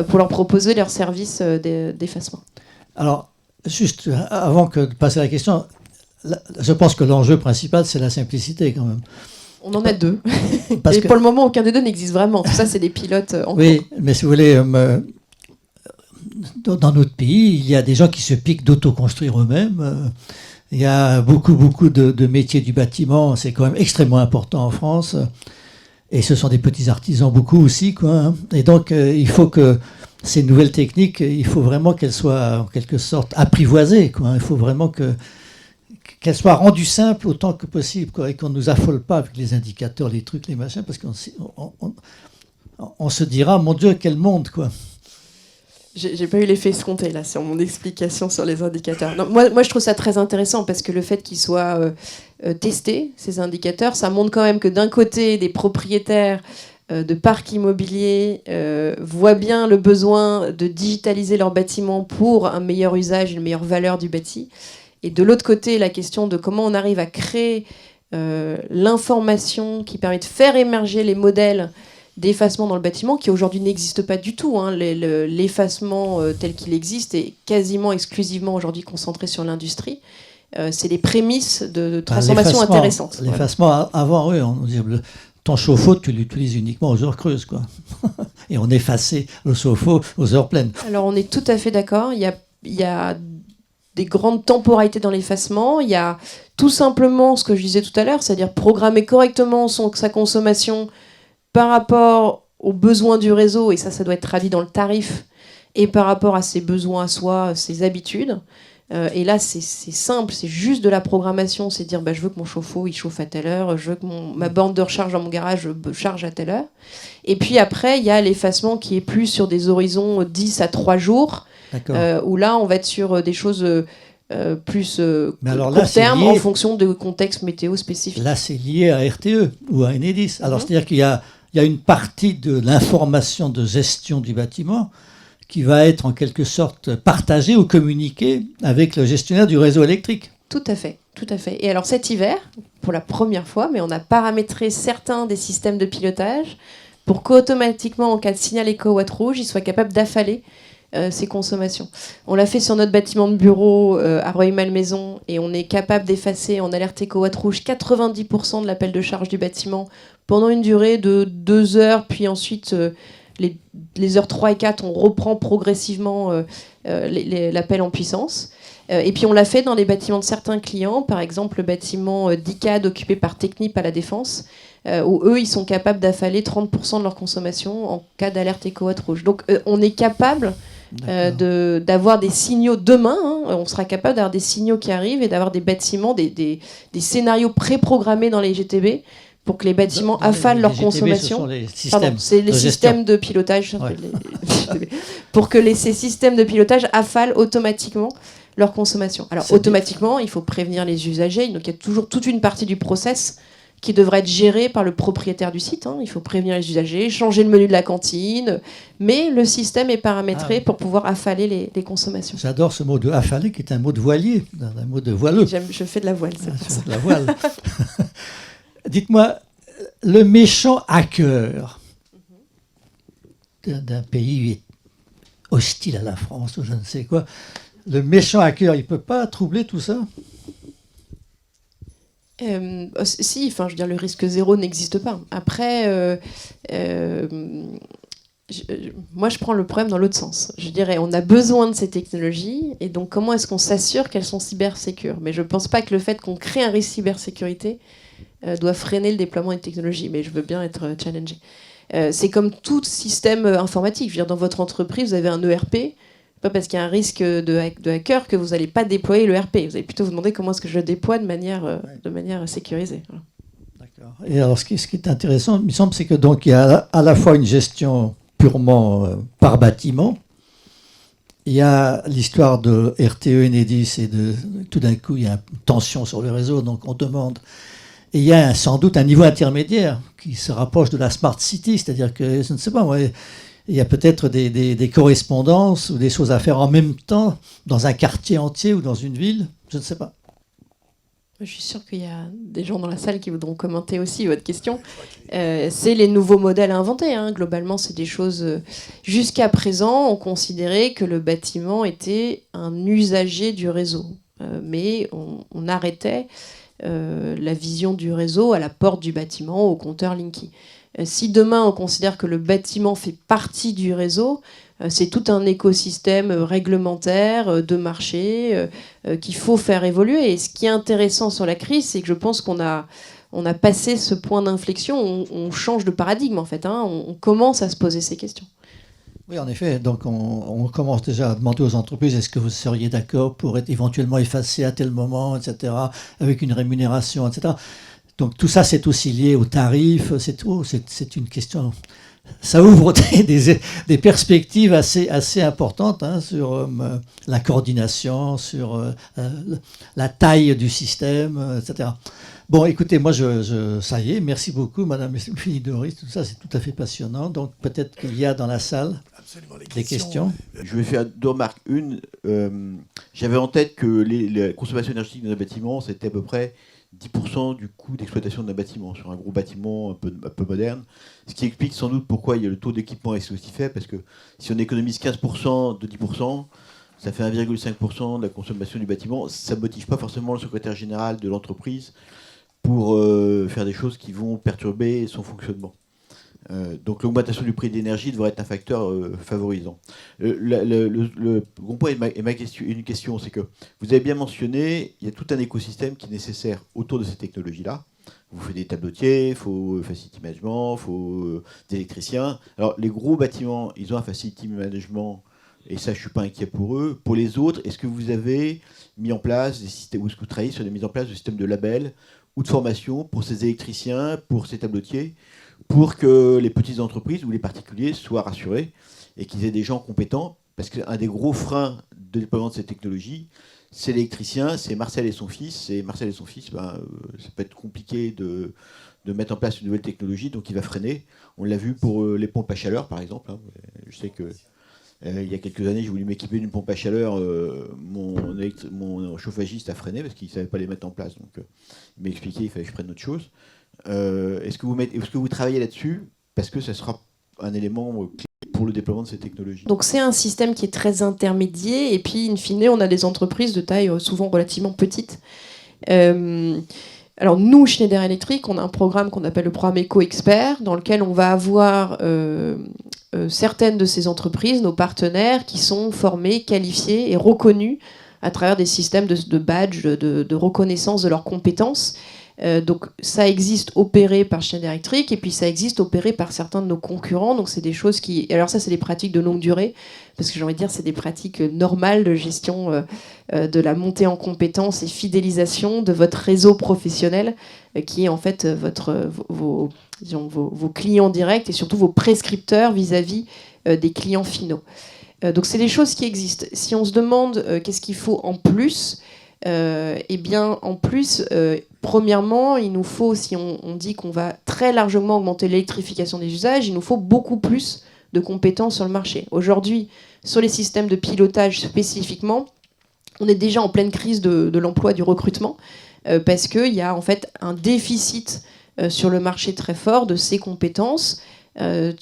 pour leur proposer leurs services d'effacement. Alors, juste avant de passer à la question, je pense que l'enjeu principal, c'est la simplicité quand même. On en a 2. Et pour le moment, aucun des 2 n'existe vraiment. Tout ça, c'est des pilotes en cours. Oui, mais si vous voulez, dans notre pays, il y a des gens qui se piquent d'autoconstruire eux-mêmes. Il y a beaucoup de métiers du bâtiment. C'est quand même extrêmement important en France. Et ce sont des petits artisans, beaucoup aussi, quoi. Et donc, il faut que ces nouvelles techniques, il faut vraiment qu'elles soient en quelque sorte apprivoisées, quoi. Il faut vraiment qu'elles soient rendues simples autant que possible, quoi, et qu'on ne nous affole pas avec les indicateurs, les trucs, les machins, parce qu'on se dira, mon Dieu, quel monde, quoi. J'ai pas eu l'effet escompté là sur mon explication sur les indicateurs. Non, moi, je trouve ça très intéressant parce que le fait qu'ils soient testés, ces indicateurs, ça montre quand même que d'un côté, des propriétaires de parcs immobiliers voient bien le besoin de digitaliser leurs bâtiments pour un meilleur usage, une meilleure valeur du bâti. Et de l'autre côté, la question de comment on arrive à créer l'information qui permet de faire émerger les modèles d'effacement dans le bâtiment qui aujourd'hui n'existe pas du tout. Hein. L'effacement tel qu'il existe est quasiment exclusivement aujourd'hui concentré sur l'industrie. C'est les prémices de transformation intéressantes. L'effacement, avant, oui, on dit, ton chauffe-eau, tu l'utilises uniquement aux heures creuses, quoi. Et on effaçait le chauffe-eau aux heures pleines. Alors on est tout à fait d'accord. Il y a des grandes temporalités dans l'effacement. Il y a tout simplement ce que je disais tout à l'heure, c'est-à-dire programmer correctement sa consommation par rapport aux besoins du réseau, et ça doit être traduit dans le tarif, et par rapport à ses besoins à soi, ses habitudes. Et là, c'est simple, c'est juste de la programmation, c'est dire je veux que mon chauffe-eau il chauffe à telle heure, je veux que ma borne de recharge dans mon garage charge à telle heure. Et puis après, il y a l'effacement qui est plus sur des horizons 10 à 3 jours, où là, on va être sur des choses plus court terme en fonction de contexte météo spécifique. Là, c'est lié à RTE ou à Enedis. Alors, c'est-à-dire qu'il y a une partie de l'information de gestion du bâtiment qui va être en quelque sorte partagée ou communiquée avec le gestionnaire du réseau électrique. Tout à fait, tout à fait. Et alors cet hiver, pour la première fois, mais on a paramétré certains des systèmes de pilotage pour qu'automatiquement, en cas de signal éco-watt rouge, ils soient capables d'affaler ces consommations. On l'a fait sur notre bâtiment de bureau à Rueil-Malmaison et on est capable d'effacer en alerte éco-watt rouge 90% de l'appel de charge du bâtiment pendant une durée de 2 heures, puis ensuite les heures 3 et 4, on reprend progressivement l'appel en puissance. Et puis on l'a fait dans les bâtiments de certains clients, par exemple le bâtiment d'ICAD occupé par Technip à La Défense, où eux, ils sont capables d'affaler 30% de leur consommation en cas d'alerte éco-watt rouge. Donc on est capable d'avoir des signaux demain, hein, on sera capable d'avoir des signaux qui arrivent et d'avoir des bâtiments, des scénarios préprogrammés dans les GTB pour que les bâtiments affalent leur consommation. C'est les systèmes de pilotage. Ouais. Pour que ces systèmes de pilotage affalent automatiquement leur consommation. Alors automatiquement, il faut prévenir les usagers. Donc il y a toujours toute une partie du process qui devrait être gérée par le propriétaire du site. Hein. Il faut prévenir les usagers, changer le menu de la cantine, mais le système est paramétré pour pouvoir affaler les consommations. J'adore ce mot de affaler qui est un mot de voilier, un mot de voileux. Je fais de la voile, c'est pour ça. De la voile. Dites-moi, le méchant hacker d'un pays hostile à la France ou je ne sais quoi, le méchant hacker, il ne peut pas troubler tout ça ? Si, enfin, je veux dire, le risque zéro n'existe pas. Après, moi, je prends le problème dans l'autre sens. Je dirais, on a besoin de ces technologies, et donc comment est-ce qu'on s'assure qu'elles sont cybersécures ? Mais je ne pense pas que le fait qu'on crée un risque cybersécurité doit freiner le déploiement des technologies, mais je veux bien être challengé. C'est comme tout système informatique. Je veux dire, dans votre entreprise, vous avez un ERP. Pas parce qu'il y a un risque de hacker que vous n'allez pas déployer le RP. Vous allez plutôt vous demander comment est-ce que je le déploie de manière sécurisée. Voilà. D'accord. Et alors, ce qui est intéressant, il me semble, c'est que donc il y a à la fois une gestion purement par bâtiment. Il y a l'histoire de RTE, Enedis, et tout d'un coup, il y a une tension sur le réseau, donc on demande. Et il y a sans doute un niveau intermédiaire qui se rapproche de la Smart City, c'est-à-dire que, je ne sais pas, moi, il y a peut-être des correspondances ou des choses à faire en même temps dans un quartier entier ou dans une ville, je ne sais pas. Je suis sûre qu'il y a des gens dans la salle qui voudront commenter aussi votre question. C'est les nouveaux modèles à inventer. Hein. Globalement, c'est des choses... Jusqu'à présent, on considérait que le bâtiment était un usager du réseau. Mais on arrêtait la vision du réseau à la porte du bâtiment, au compteur Linky. Si demain, on considère que le bâtiment fait partie du réseau, c'est tout un écosystème réglementaire, de marché, qu'il faut faire évoluer. Et ce qui est intéressant sur la crise, c'est que je pense qu'on a passé ce point d'inflexion, on change de paradigme en fait, hein, on commence à se poser ces questions. Oui, en effet, donc on commence déjà à demander aux entreprises est-ce que vous seriez d'accord pour être éventuellement effacé à tel moment, etc., avec une rémunération, etc. Donc tout ça, c'est aussi lié aux tarifs, c'est une question ça ouvre des perspectives assez importantes, hein, sur la coordination, sur la taille du système, etc. Bon, écoutez, moi, ça y est, merci beaucoup, Madame Doris, tout ça, c'est tout à fait passionnant. Donc, peut-être qu'il y a dans la salle des questions. Je vais faire deux remarques. Une, j'avais en tête que la consommation énergétique d'un bâtiment, c'était à peu près 10% du coût d'exploitation d'un bâtiment, sur un gros bâtiment un peu moderne. Ce qui explique sans doute pourquoi le taux d'équipement est aussi faible, parce que si on économise 15% de 10%, ça fait 1,5% de la consommation du bâtiment. Ça ne motive pas forcément le secrétaire général de l'entreprise pour faire des choses qui vont perturber son fonctionnement. Donc l'augmentation du prix de l'énergie devrait être un facteur favorisant. Le bon point et ma question, une question, c'est que vous avez bien mentionné, il y a tout un écosystème qui est nécessaire autour de ces technologies-là. Vous faites des tableautiers, il faut facility management, il faut des électriciens. Alors les gros bâtiments, ils ont un facility management, et ça je ne suis pas inquiet pour eux. Pour les autres, est-ce que vous avez mis en place des systèmes, ou est-ce que vous travaillez sur des mises en place de systèmes de labels ou de formation pour ces électriciens, pour ces tableautiers, pour que les petites entreprises ou les particuliers soient rassurés et qu'ils aient des gens compétents? Parce qu'un des gros freins de déploiement de ces technologies, c'est l'électricien, c'est Marcel et son fils. Et Marcel et son fils, ça peut être compliqué de mettre en place une nouvelle technologie, donc il va freiner. On l'a vu pour les pompes à chaleur, par exemple. Hein. Je sais que il y a quelques années, j'ai voulu m'équiper d'une pompe à chaleur. Mon chauffagiste a freiné parce qu'il ne savait pas les mettre en place. Donc, il m'a expliqué qu'il fallait que je prenne autre chose. Est-ce que vous travaillez là-dessus? Parce que ça sera un élément clé pour le déploiement de ces technologies. Donc c'est un système qui est très intermédiaire, et puis in fine, on a des entreprises de taille souvent relativement petite. Alors nous, Schneider Electric, on a un programme qu'on appelle le programme Eco-Expert, dans lequel on va avoir certaines de ces entreprises, nos partenaires, qui sont formés, qualifiés et reconnus à travers des systèmes de badge, de reconnaissance de leurs compétences. Donc ça existe opéré par Schneider Electric, et puis ça existe opéré par certains de nos concurrents. Donc c'est des choses qui... Alors ça, c'est des pratiques de longue durée, parce que j'ai envie de dire, c'est des pratiques normales de gestion de la montée en compétences et fidélisation de votre réseau professionnel, qui est en fait vos clients directs et surtout vos prescripteurs vis-à-vis des clients finaux. Donc c'est des choses qui existent. Si on se demande qu'est-ce qu'il faut en plus, eh bien, en plus, premièrement, il nous faut, si on dit qu'on va très largement augmenter l'électrification des usages, il nous faut beaucoup plus de compétences sur le marché. Aujourd'hui, sur les systèmes de pilotage spécifiquement, on est déjà en pleine crise de l'emploi, du recrutement, parce qu'il y a en fait un déficit sur le marché très fort de ces compétences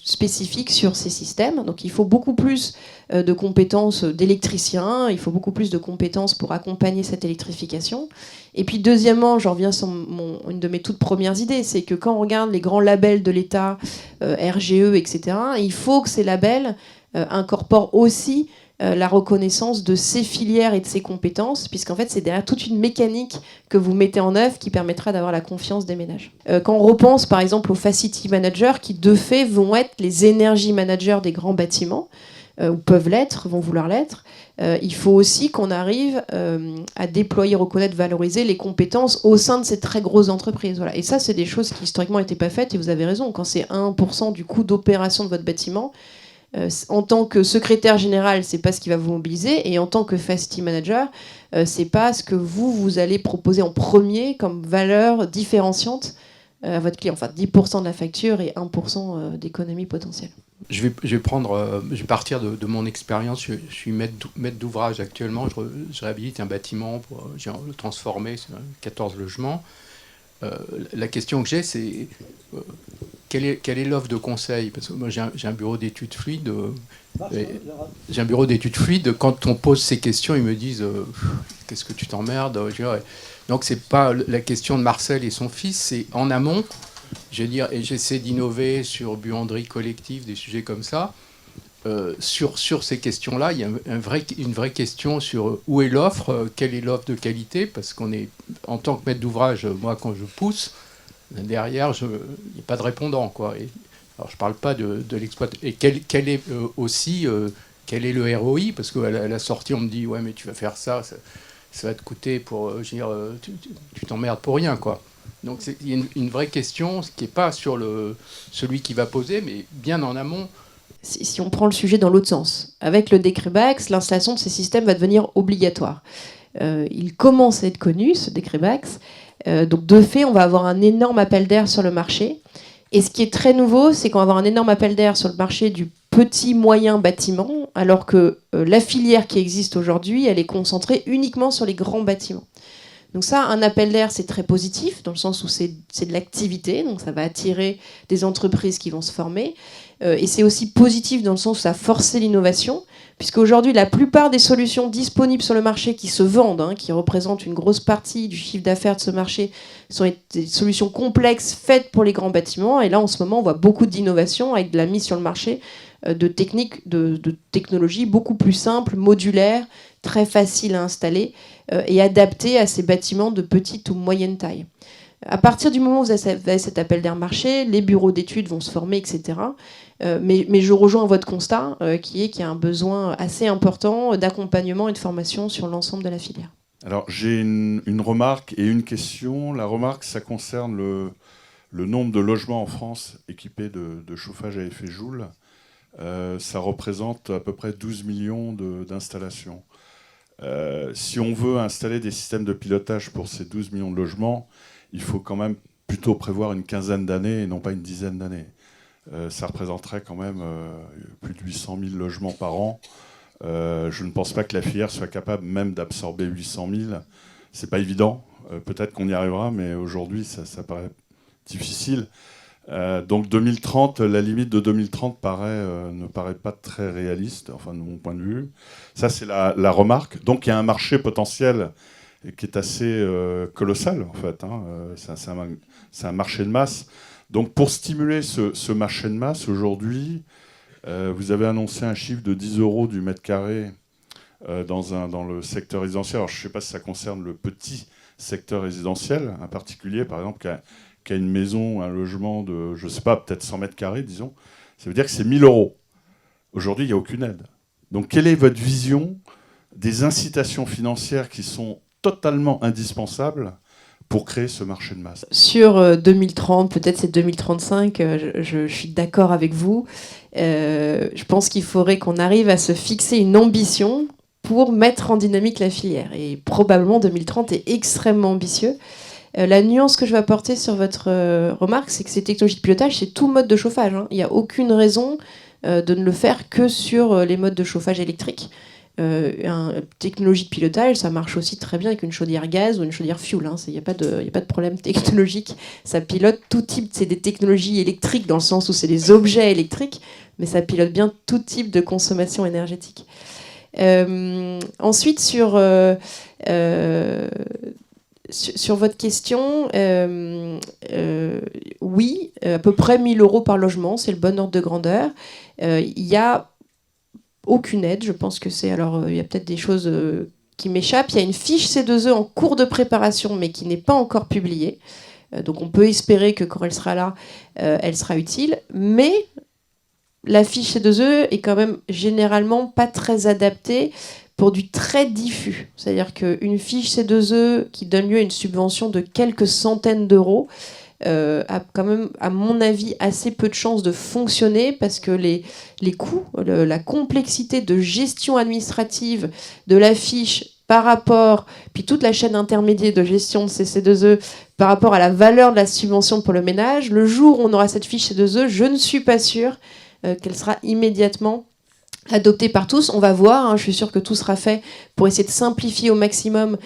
spécifiques sur ces systèmes. Donc il faut beaucoup plus de compétences d'électriciens, il faut beaucoup plus de compétences pour accompagner cette électrification. Et puis deuxièmement, j'en reviens sur une de mes toutes premières idées, c'est que quand on regarde les grands labels de l'État, RGE, etc., il faut que ces labels incorporent aussi la reconnaissance de ces filières et de ces compétences, puisqu'en fait c'est derrière toute une mécanique que vous mettez en œuvre qui permettra d'avoir la confiance des ménages. Quand on repense par exemple aux facility managers, qui de fait vont être les energy managers des grands bâtiments, ou peuvent l'être, vont vouloir l'être, il faut aussi qu'on arrive à déployer, reconnaître, valoriser les compétences au sein de ces très grosses entreprises. Voilà. Et ça, c'est des choses qui historiquement n'étaient pas faites, et vous avez raison, quand c'est 1% du coût d'opération de votre bâtiment, en tant que secrétaire général, c'est pas ce qui va vous mobiliser, et en tant que facility manager, c'est pas ce que vous allez proposer en premier comme valeur différenciante à votre client. Enfin, 10% de la facture et 1% d'économie potentielle. Je vais partir de mon expérience. Je suis maître d'ouvrage actuellement. Je réhabilite un bâtiment pour le transformer, c'est 14 logements. La question que j'ai, c'est quelle est l'offre de conseil? Parce que moi, j'ai un bureau d'études fluides. J'ai un bureau d'études fluides. Quand on pose ces questions, ils me disent qu'est-ce que tu t'emmerdes? Donc, c'est pas la question de Marcel et son fils, c'est en amont. Je veux dire, et j'essaie d'innover sur buanderie collective, des sujets comme ça. Sur ces questions-là, il y a une vraie question sur où est l'offre, quelle est l'offre de qualité, parce qu'on est, en tant que maître d'ouvrage, moi, quand je pousse, derrière, il n'y a pas de répondant, quoi. Alors, je ne parle pas de l'exploitation. Et quel est aussi, quel est le ROI? Parce qu'à la sortie, on me dit, ouais, mais tu vas faire ça va te coûter pour, tu t'emmerdes pour rien, quoi. Donc il y a une vraie question, ce qui n'est pas sur celui qui va poser, mais bien en amont. Si on prend le sujet dans l'autre sens, avec le décret Bax, l'installation de ces systèmes va devenir obligatoire. Il commence à être connu, ce décret Bax. Donc de fait, on va avoir un énorme appel d'air sur le marché. Et ce qui est très nouveau, c'est qu'on va avoir un énorme appel d'air sur le marché du petit moyen bâtiment, alors que la filière qui existe aujourd'hui, elle est concentrée uniquement sur les grands bâtiments. Donc ça, un appel d'air, c'est très positif, dans le sens où c'est de l'activité, donc ça va attirer des entreprises qui vont se former. Et c'est aussi positif dans le sens où ça a forcé l'innovation, puisqu'aujourd'hui, la plupart des solutions disponibles sur le marché qui se vendent, qui représentent une grosse partie du chiffre d'affaires de ce marché, sont des solutions complexes faites pour les grands bâtiments. Et là, en ce moment, on voit beaucoup d'innovation avec de la mise sur le marché de techniques, de technologies beaucoup plus simples, modulaires, très faciles à installer et adaptées à ces bâtiments de petite ou moyenne taille. À partir du moment où vous avez cet appel d'air marché, les bureaux d'études vont se former, etc. Mais je rejoins votre constat qui est qu'il y a un besoin assez important d'accompagnement et de formation sur l'ensemble de la filière. Alors j'ai une remarque et une question. La remarque, ça concerne le nombre de logements en France équipés de chauffage à effet Joule. Ça représente à peu près 12 millions d'installations. Si on veut installer des systèmes de pilotage pour ces 12 millions de logements, il faut quand même plutôt prévoir une quinzaine d'années et non pas une dizaine d'années. Ça représenterait quand même plus de 800 000 logements par an. Je ne pense pas que la filière soit capable même d'absorber 800 000. C'est pas évident. Peut-être qu'on y arrivera, mais aujourd'hui, ça paraît difficile. Donc 2030, la limite de 2030 ne paraît pas très réaliste, enfin de mon point de vue. Ça, c'est la remarque. Donc il y a un marché potentiel qui est assez colossal, en fait. C'est un marché de masse. Donc pour stimuler ce marché de masse, aujourd'hui, vous avez annoncé un chiffre de 10 € du mètre carré dans le secteur résidentiel. Alors je ne sais pas si ça concerne le petit secteur résidentiel, un particulier, par exemple, qui a une maison, un logement de, je ne sais pas, peut-être 100 mètres carrés, disons. Ça veut dire que c'est 1 000 €. Aujourd'hui, il n'y a aucune aide. Donc quelle est votre vision des incitations financières qui sont totalement indispensables pour créer ce marché de masse? Sur 2030, peut-être c'est 2035, je suis d'accord avec vous. Je pense qu'il faudrait qu'on arrive à se fixer une ambition pour mettre en dynamique la filière. Et probablement 2030 est extrêmement ambitieux. La nuance que je vais apporter sur votre remarque, c'est que ces technologies de pilotage, c'est tout mode de chauffage. Il n'y a aucune raison de ne le faire que sur les modes de chauffage électrique. Une technologie de pilotage, ça marche aussi très bien avec une chaudière gaz ou une chaudière fuel. Il n'y a pas de problème technologique. Ça pilote tout type. C'est des technologies électriques dans le sens où c'est des objets électriques, mais ça pilote bien tout type de consommation énergétique. Ensuite, sur votre question, oui, à peu près 1 000 € par logement, c'est le bon ordre de grandeur. Il y a aucune aide, je pense que c'est... Alors, il y a peut-être des choses qui m'échappent. Il y a une fiche C2E en cours de préparation, mais qui n'est pas encore publiée. Donc, on peut espérer que quand elle sera là, elle sera utile. Mais la fiche C2E est quand même généralement pas très adaptée pour du très diffus. C'est-à-dire qu'une fiche C2E qui donne lieu à une subvention de quelques centaines d'euros a quand même, à mon avis, assez peu de chances de fonctionner parce que les coûts, la complexité de gestion administrative de la fiche par rapport, puis toute la chaîne intermédiaire de gestion de ces C2E par rapport à la valeur de la subvention pour le ménage, le jour où on aura cette fiche C2E, je ne suis pas sûre qu'elle sera immédiatement adopté par tous. On va voir, je suis sûre que tout sera fait pour essayer de simplifier au maximum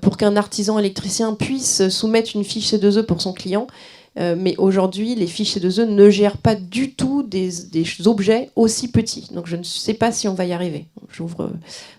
pour qu'un artisan électricien puisse soumettre une fiche C2E pour son client. Mais aujourd'hui, les fiches C2E ne gèrent pas du tout des objets aussi petits. Donc je ne sais pas si on va y arriver.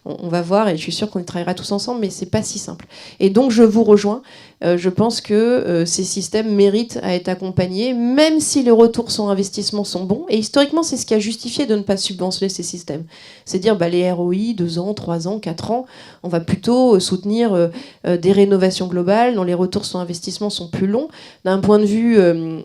On va voir et je suis sûre qu'on y travaillera tous ensemble, mais c'est pas si simple. Et donc je vous rejoins. Je pense que ces systèmes méritent à être accompagnés, même si les retours sur investissement sont bons. Et historiquement, c'est ce qui a justifié de ne pas subventionner ces systèmes. C'est dire les ROI, 2 ans, 3 ans, 4 ans, on va plutôt soutenir des rénovations globales dont les retours sur investissement sont plus longs. D'un point de vue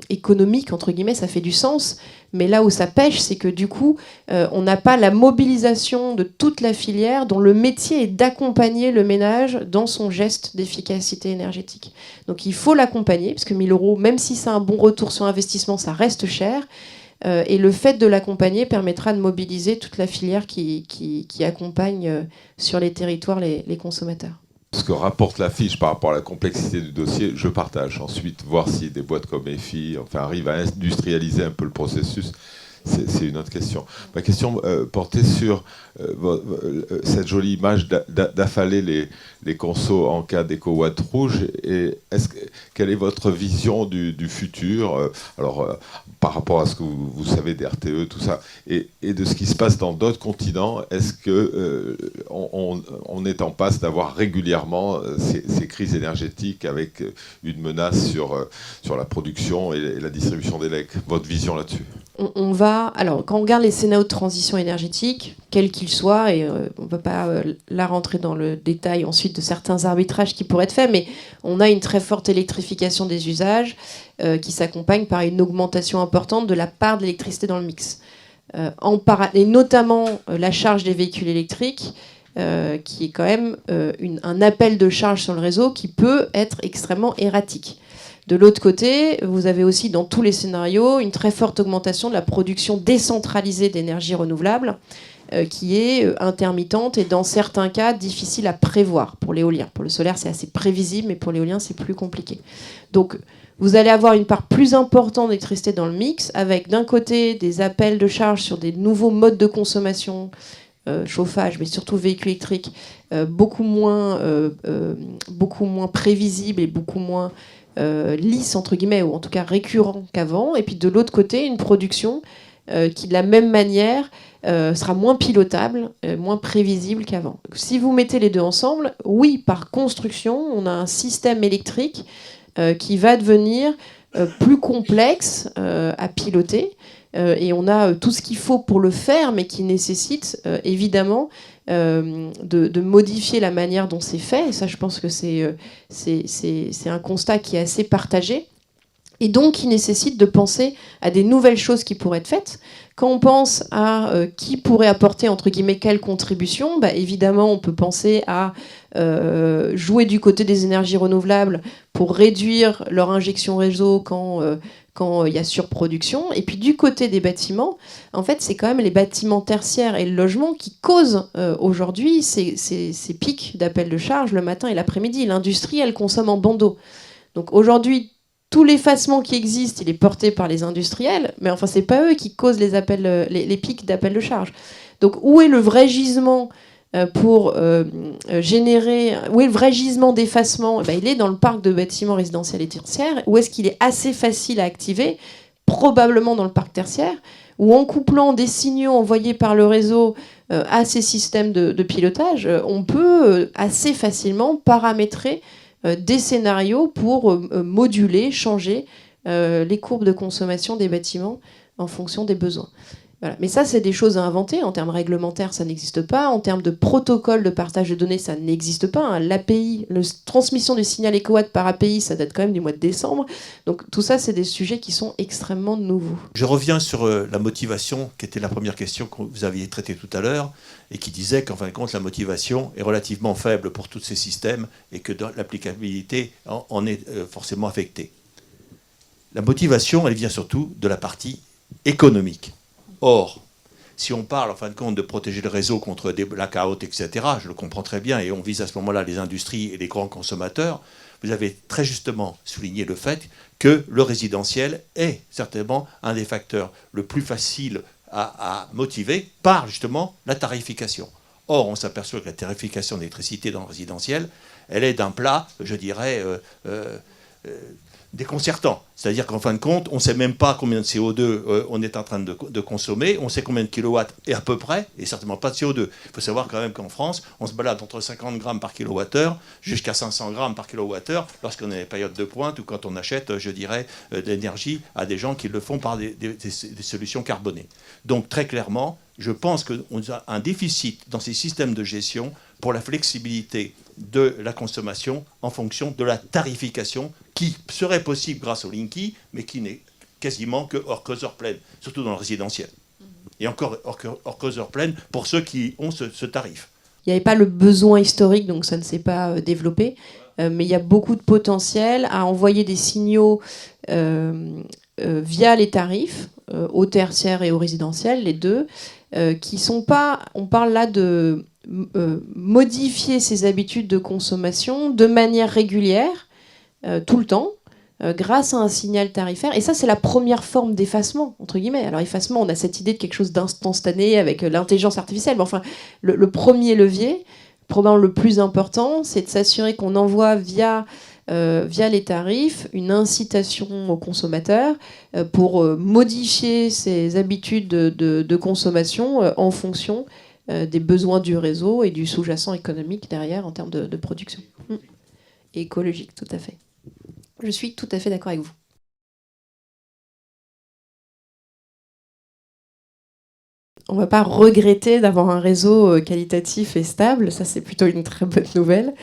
économique, entre guillemets, ça fait du sens. Mais là où ça pêche, c'est que du coup, on n'a pas la mobilisation de toute la filière dont le métier est d'accompagner le ménage dans son geste d'efficacité énergétique. Donc il faut l'accompagner, parce que 1 000 €, même si c'est un bon retour sur investissement, ça reste cher. Et le fait de l'accompagner permettra de mobiliser toute la filière qui accompagne sur les territoires les consommateurs. Ce que rapporte la fiche par rapport à la complexité du dossier, je partage. Ensuite, voir si des boîtes comme EFI arrivent à industrialiser un peu le processus, c'est une autre question. Ma question portait sur cette jolie image d'affaler les consos en cas d'éco-watt rouge. Et quelle est votre vision du futur par rapport à ce que vous savez des RTE, tout ça, et de ce qui se passe dans d'autres continents? Est-ce qu'on est en passe d'avoir régulièrement ces crises énergétiques avec une menace sur la production et la distribution d'électricité? Votre vision là-dessus? Alors, quand on regarde les scénarios de transition énergétique, quels qu'ils soient, et on ne peut pas là rentrer dans le détail ensuite de certains arbitrages qui pourraient être faits, mais on a une très forte électrification des usages qui s'accompagne par une augmentation importante de la part de l'électricité dans le mix. Et notamment la charge des véhicules électriques, qui est quand même un appel de charge sur le réseau qui peut être extrêmement erratique. De l'autre côté, vous avez aussi dans tous les scénarios une très forte augmentation de la production décentralisée d'énergie renouvelable qui est intermittente et dans certains cas difficile à prévoir pour l'éolien. Pour le solaire, c'est assez prévisible, mais pour l'éolien, c'est plus compliqué. Donc, vous allez avoir une part plus importante d'électricité dans le mix avec d'un côté des appels de charge sur des nouveaux modes de consommation, chauffage, mais surtout véhicules électriques, beaucoup moins prévisibles et beaucoup moins lisse entre guillemets, ou en tout cas récurrent qu'avant, et puis de l'autre côté une production qui de la même manière sera moins pilotable, moins prévisible qu'avant. Si vous mettez les deux ensemble, oui, par construction, on a un système électrique qui va devenir plus complexe à piloter, et on a tout ce qu'il faut pour le faire, mais qui nécessite évidemment de modifier la manière dont c'est fait. Et ça, je pense que c'est un constat qui est assez partagé. Et donc, qui nécessite de penser à des nouvelles choses qui pourraient être faites. Quand on pense à qui pourrait apporter, entre guillemets, quelle contribution, évidemment, on peut penser à jouer du côté des énergies renouvelables pour réduire leur injection réseau quand il y a surproduction. Et puis du côté des bâtiments, en fait, c'est quand même les bâtiments tertiaires et le logement qui causent aujourd'hui ces pics d'appel de charge le matin et l'après-midi. L'industrie, elle consomme en bandeau. Donc aujourd'hui, tout l'effacement qui existe, il est porté par les industriels, mais enfin, c'est pas eux qui causent les pics d'appel de charge. Donc où est le vrai gisement pour générer... Où est le vrai gisement d'effacement? Il est dans le parc de bâtiments résidentiels et tertiaires. Où est-ce qu'il est assez facile à activer? Probablement dans le parc tertiaire, où en couplant des signaux envoyés par le réseau à ces systèmes de pilotage, on peut assez facilement paramétrer des scénarios pour moduler, changer les courbes de consommation des bâtiments en fonction des besoins. Voilà. Mais ça, c'est des choses à inventer. En termes réglementaires, ça n'existe pas. En termes de protocole de partage de données, ça n'existe pas. L'API, la transmission du signal EcoWatt par API, ça date quand même du mois de décembre. Donc tout ça, c'est des sujets qui sont extrêmement nouveaux. Je reviens sur la motivation, qui était la première question que vous aviez traitée tout à l'heure, et qui disait qu'en fin de compte, la motivation est relativement faible pour tous ces systèmes et que l'applicabilité en est forcément affectée. La motivation, elle vient surtout de la partie économique. Or, si on parle en fin de compte de protéger le réseau contre des blackouts, etc., je le comprends très bien, et on vise à ce moment-là les industries et les grands consommateurs, vous avez très justement souligné le fait que le résidentiel est certainement un des facteurs le plus facile à motiver par justement la tarification. Or, on s'aperçoit que la tarification d'électricité dans le résidentiel, elle est d'un plat, je dirais, déconcertant. C'est-à-dire qu'en fin de compte, on ne sait même pas combien de CO2 on est en train de consommer, on sait combien de kilowatts et à peu près, et certainement pas de CO2. Il faut savoir quand même qu'en France, on se balade entre 50 grammes par kilowattheure jusqu'à 500 grammes par kilowattheure lorsqu'on est à des périodes de pointe ou quand on achète, je dirais, de l'énergie à des gens qui le font par des solutions carbonées. Donc très clairement, je pense qu'on a un déficit dans ces systèmes de gestion pour la flexibilité de la consommation en fonction de la tarification qui serait possible grâce au Linky, mais qui quasiment que hors creuseur pleine, surtout dans le résidentiel. Et encore hors creuseur pleine pour ceux qui ont ce tarif. Il n'y avait pas le besoin historique, donc ça ne s'est pas développé. Mais il y a beaucoup de potentiel à envoyer des signaux via les tarifs, au tertiaire et au résidentiel, les deux, qui sont pas... On parle là de modifier ses habitudes de consommation de manière régulière, tout le temps, grâce à un signal tarifaire. Et ça, c'est la première forme d'effacement, entre guillemets. Alors, effacement, on a cette idée de quelque chose d'instantané avec l'intelligence artificielle. Mais enfin, le premier levier, probablement le plus important, c'est de s'assurer qu'on envoie via les tarifs une incitation aux consommateurs pour modifier ses habitudes de consommation en fonction des besoins du réseau et du sous-jacent économique derrière en termes de production. Et écologique, tout à fait. Je suis tout à fait d'accord avec vous. On ne va pas regretter d'avoir un réseau qualitatif et stable, ça c'est plutôt une très bonne nouvelle.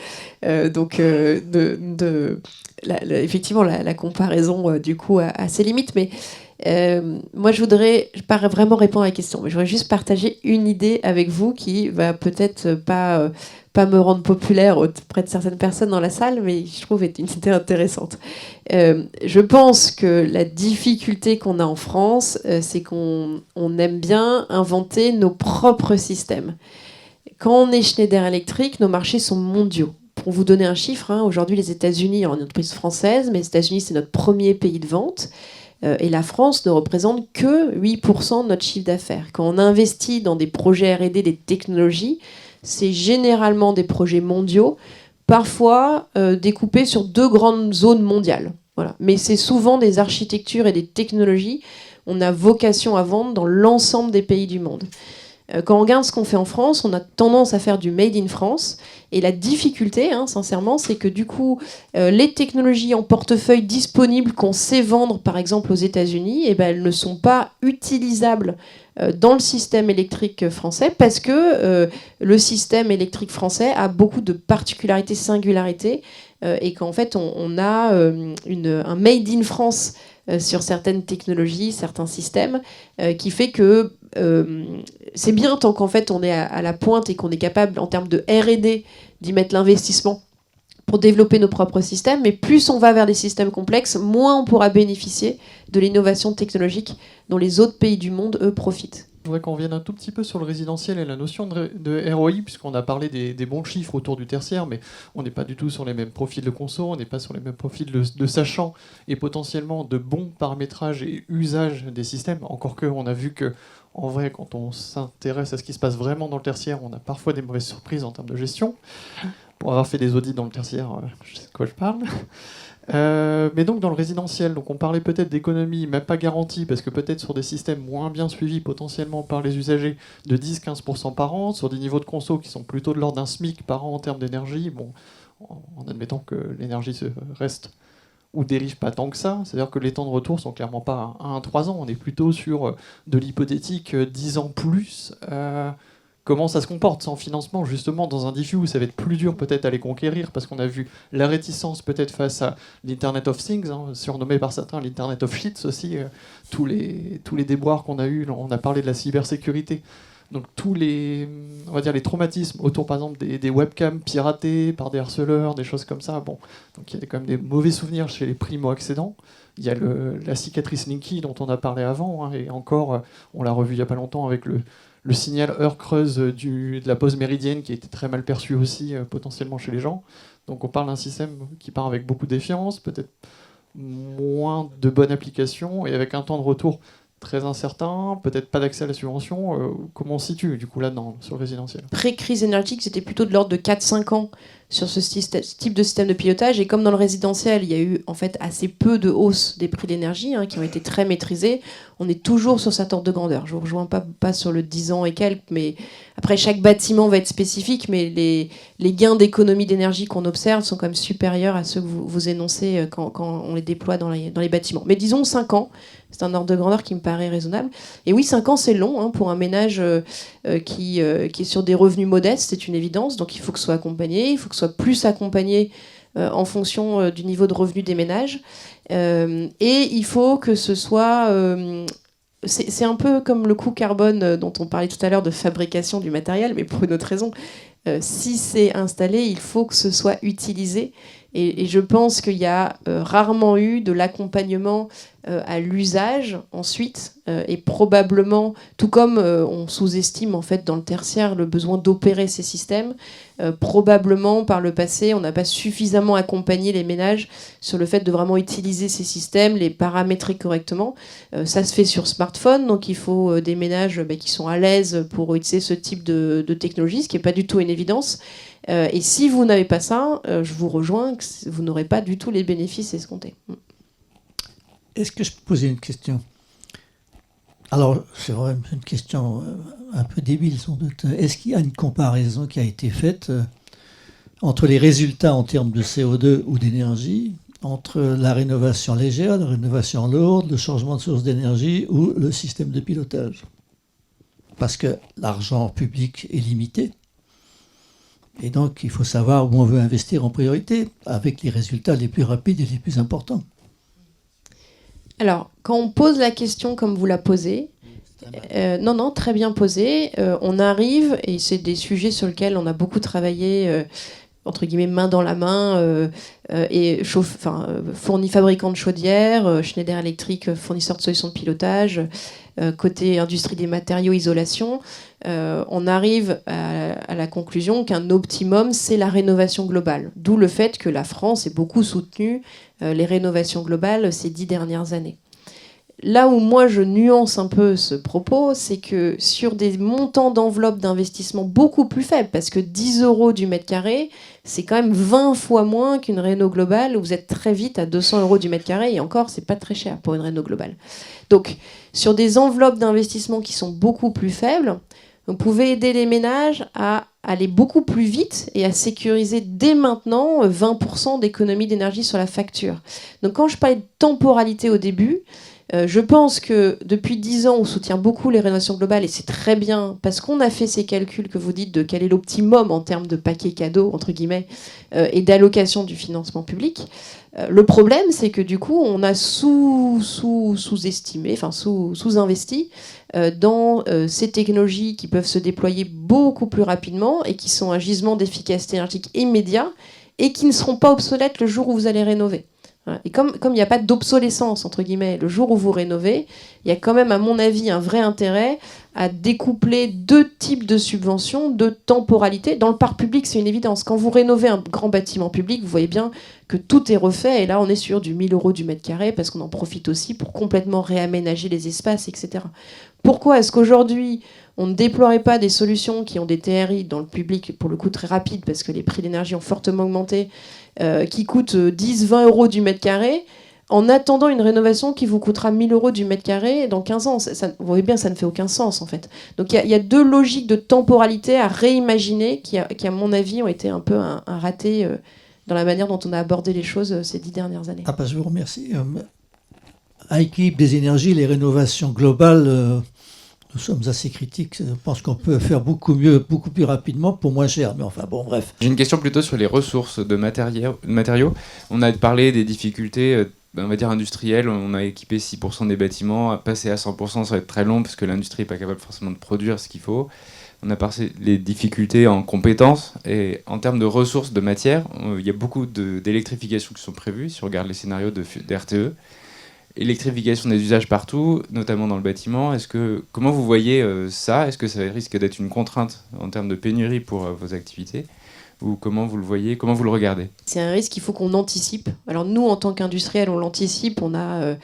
Effectivement, la comparaison du coup a ses limites, mais moi je voudrais pas vraiment répondre à la question, mais je voudrais juste partager une idée avec vous qui va peut-être pas me rendre populaire auprès de certaines personnes dans la salle, mais je trouve est une idée intéressante. Je pense que la difficulté qu'on a en France, c'est qu'on aime bien inventer nos propres systèmes. Quand on est Schneider Electric, nos marchés sont mondiaux. Pour vous donner un chiffre, aujourd'hui les États-Unis, alors une entreprise française, mais les États-Unis c'est notre premier pays de vente. Et la France ne représente que 8% de notre chiffre d'affaires. Quand on investit dans des projets R&D, des technologies, c'est généralement des projets mondiaux, parfois découpés sur 2 grandes zones mondiales. Voilà. Mais c'est souvent des architectures et des technologies. On a vocation à vendre dans l'ensemble des pays du monde. Quand on regarde ce qu'on fait en France, on a tendance à faire du made in France. Et la difficulté, sincèrement, c'est que du coup, les technologies en portefeuille disponibles qu'on sait vendre, par exemple aux États-Unis, elles ne sont pas utilisables dans le système électrique français parce que le système électrique français a beaucoup de particularités, singularités, et qu'en fait, on a un made in France sur certaines technologies, certains systèmes, qui fait que c'est bien tant qu'en fait on est à la pointe et qu'on est capable en termes de R&D d'y mettre l'investissement pour développer nos propres systèmes, mais plus on va vers des systèmes complexes, moins on pourra bénéficier de l'innovation technologique dont les autres pays du monde, eux, profitent. Je voudrais qu'on revienne un tout petit peu sur le résidentiel et la notion de ROI, puisqu'on a parlé des bons chiffres autour du tertiaire, mais on n'est pas du tout sur les mêmes profils de conso, on n'est pas sur les mêmes profils de sachants et potentiellement de bons paramétrages et usages des systèmes. Encore que, on a vu que, en vrai, quand on s'intéresse à ce qui se passe vraiment dans le tertiaire, on a parfois des mauvaises surprises en termes de gestion. Pour avoir fait des audits dans le tertiaire, je sais de quoi je parle. Mais donc dans le résidentiel, donc on parlait peut-être d'économie, même pas garantie, parce que peut-être sur des systèmes moins bien suivis potentiellement par les usagers, de 10-15% par an, sur des niveaux de conso qui sont plutôt de l'ordre d'un SMIC par an en termes d'énergie, bon, en admettant que l'énergie reste ou dérive pas tant que ça, c'est-à-dire que les temps de retour sont clairement pas à 1-3 ans, on est plutôt sur de l'hypothétique 10 ans plus. Comment ça se comporte sans financement, justement, dans un diffus où ça va être plus dur peut-être à les conquérir, parce qu'on a vu la réticence peut-être face à l'Internet of Things, surnommé par certains l'Internet of Shits aussi, tous les déboires qu'on a eus, on a parlé de la cybersécurité. Donc tous les traumatismes autour, par exemple, des webcams piratées par des harceleurs, des choses comme ça. Bon, donc il y a quand même des mauvais souvenirs chez les primo-accédants. Il y a la cicatrice Linky dont on a parlé avant, et encore, on l'a revu il n'y a pas longtemps avec le signal heure creuse de la pause méridienne qui a été très mal perçu aussi potentiellement chez les gens. Donc on parle d'un système qui part avec beaucoup de défiance, peut-être moins de bonne application et avec un temps de retour très incertain, peut-être pas d'accès à la subvention. Comment on se situe du coup là-dedans sur le résidentiel ? Pré-crise énergétique, c'était plutôt de l'ordre de 4-5 ans sur ce type de système de pilotage. Et comme dans le résidentiel, il y a eu en fait assez peu de hausse des prix de l'énergie qui ont été très maîtrisés, on est toujours sur cette ordre de grandeur. Je ne vous rejoins pas sur le 10 ans et quelques, mais après chaque bâtiment va être spécifique, mais les gains d'économie d'énergie qu'on observe sont quand même supérieurs à ceux que vous énoncez quand on les déploie dans les bâtiments. Mais disons 5 ans, c'est un ordre de grandeur qui me paraît raisonnable. Et oui, 5 ans, c'est long pour un ménage qui est sur des revenus modestes, c'est une évidence. Donc il faut que ce soit accompagné, il faut que ce soit plus accompagné en fonction du niveau de revenu des ménages. Et il faut que ce soit... c'est un peu comme le coût carbone dont on parlait tout à l'heure de fabrication du matériel, mais pour une autre raison. Si c'est installé, il faut que ce soit utilisé. Et je pense qu'il y a rarement eu de l'accompagnement à l'usage ensuite, et probablement, tout comme on sous-estime en fait dans le tertiaire le besoin d'opérer ces systèmes, probablement par le passé, on n'a pas suffisamment accompagné les ménages sur le fait de vraiment utiliser ces systèmes, les paramétrer correctement. Ça se fait sur smartphone, donc il faut des ménages qui sont à l'aise pour utiliser ce type de technologie, ce qui n'est pas du tout une évidence. Et si vous n'avez pas ça, je vous rejoins, que vous n'aurez pas du tout les bénéfices escomptés. Est-ce que je peux poser une question? Alors, c'est vraiment une question un peu débile sans doute. Est-ce qu'il y a une comparaison qui a été faite entre les résultats en termes de CO2 ou d'énergie, entre la rénovation légère, la rénovation lourde, le changement de source d'énergie ou le système de pilotage? Parce que l'argent public est limité. Et donc, il faut savoir où on veut investir en priorité, avec les résultats les plus rapides et les plus importants. Alors, quand on pose la question comme vous la posez, non, très bien posée, on arrive, et c'est des sujets sur lesquels on a beaucoup travaillé, entre guillemets, main dans la main, et fabricant de chaudières, Schneider Electric, fournisseur de solutions de pilotage, côté industrie des matériaux, isolation, on arrive à la conclusion qu'un optimum, c'est la rénovation globale. D'où le fait que la France ait beaucoup soutenu les rénovations globales ces 10 dernières années. Là où moi je nuance un peu ce propos, c'est que sur des montants d'enveloppe d'investissement beaucoup plus faibles, parce que 10 € du mètre carré, c'est quand même 20 fois moins qu'une réno globale, où vous êtes très vite à 200 € du mètre carré, et encore, c'est pas très cher pour une réno globale. Donc, sur des enveloppes d'investissement qui sont beaucoup plus faibles, vous pouvez aider les ménages à aller beaucoup plus vite et à sécuriser dès maintenant 20% d'économie d'énergie sur la facture. Donc quand je parlais de temporalité au début, je pense que depuis 10 ans, on soutient beaucoup les rénovations globales et c'est très bien parce qu'on a fait ces calculs que vous dites de quel est l'optimum en termes de paquet cadeau, entre guillemets, et d'allocation du financement public. Le problème, c'est que du coup, on a sous-estimé, enfin sous-investi dans ces technologies qui peuvent se déployer beaucoup plus rapidement et qui sont un gisement d'efficacité énergétique immédiat et qui ne seront pas obsolètes le jour où vous allez rénover. Et comme il n'y a pas d'obsolescence, entre guillemets, le jour où vous rénovez, il y a quand même, à mon avis, un vrai intérêt à découpler deux types de subventions, de temporalité. Dans le parc public, c'est une évidence. Quand vous rénovez un grand bâtiment public, vous voyez bien que tout est refait. Et là, on est sur du 1000 € du mètre carré parce qu'on en profite aussi pour complètement réaménager les espaces, etc. Pourquoi est-ce qu'aujourd'hui, on ne déploierait pas des solutions qui ont des TRI dans le public, pour le coup très rapide, parce que les prix de l'énergie ont fortement augmenté, qui coûtent 10-20 € du mètre carré, en attendant une rénovation qui vous coûtera 1000 € du mètre carré dans 15 ans. Vous voyez bien, ça ne fait aucun sens, en fait. Donc il y a deux logiques de temporalité à réimaginer qui, à mon avis, ont été un peu un raté dans la manière dont on a abordé les choses ces 10 dernières années. Ah, je vous remercie. À Équilibre des énergies, les rénovations globales, nous sommes assez critiques. Je pense qu'on peut faire beaucoup mieux, beaucoup plus rapidement pour moins cher. Mais enfin, bon, bref. J'ai une question plutôt sur les ressources de matériaux. On a parlé des difficultés, on va dire industrielles. On a équipé 6% des bâtiments. Passer à 100%, ça va être très long parce que l'industrie n'est pas capable forcément de produire ce qu'il faut. On a parlé des difficultés en compétences. Et en termes de ressources de matière, il y a beaucoup d'électrification qui sont prévues, si on regarde les scénarios de RTE. Électrification des usages partout, notamment dans le bâtiment. Comment vous voyez ça? Est-ce que ça risque d'être une contrainte en termes de pénurie pour vos activités? Ou comment vous le voyez? Comment vous le regardez? C'est un risque qu'il faut qu'on anticipe. Alors nous, en tant qu'industriels, on l'anticipe. On a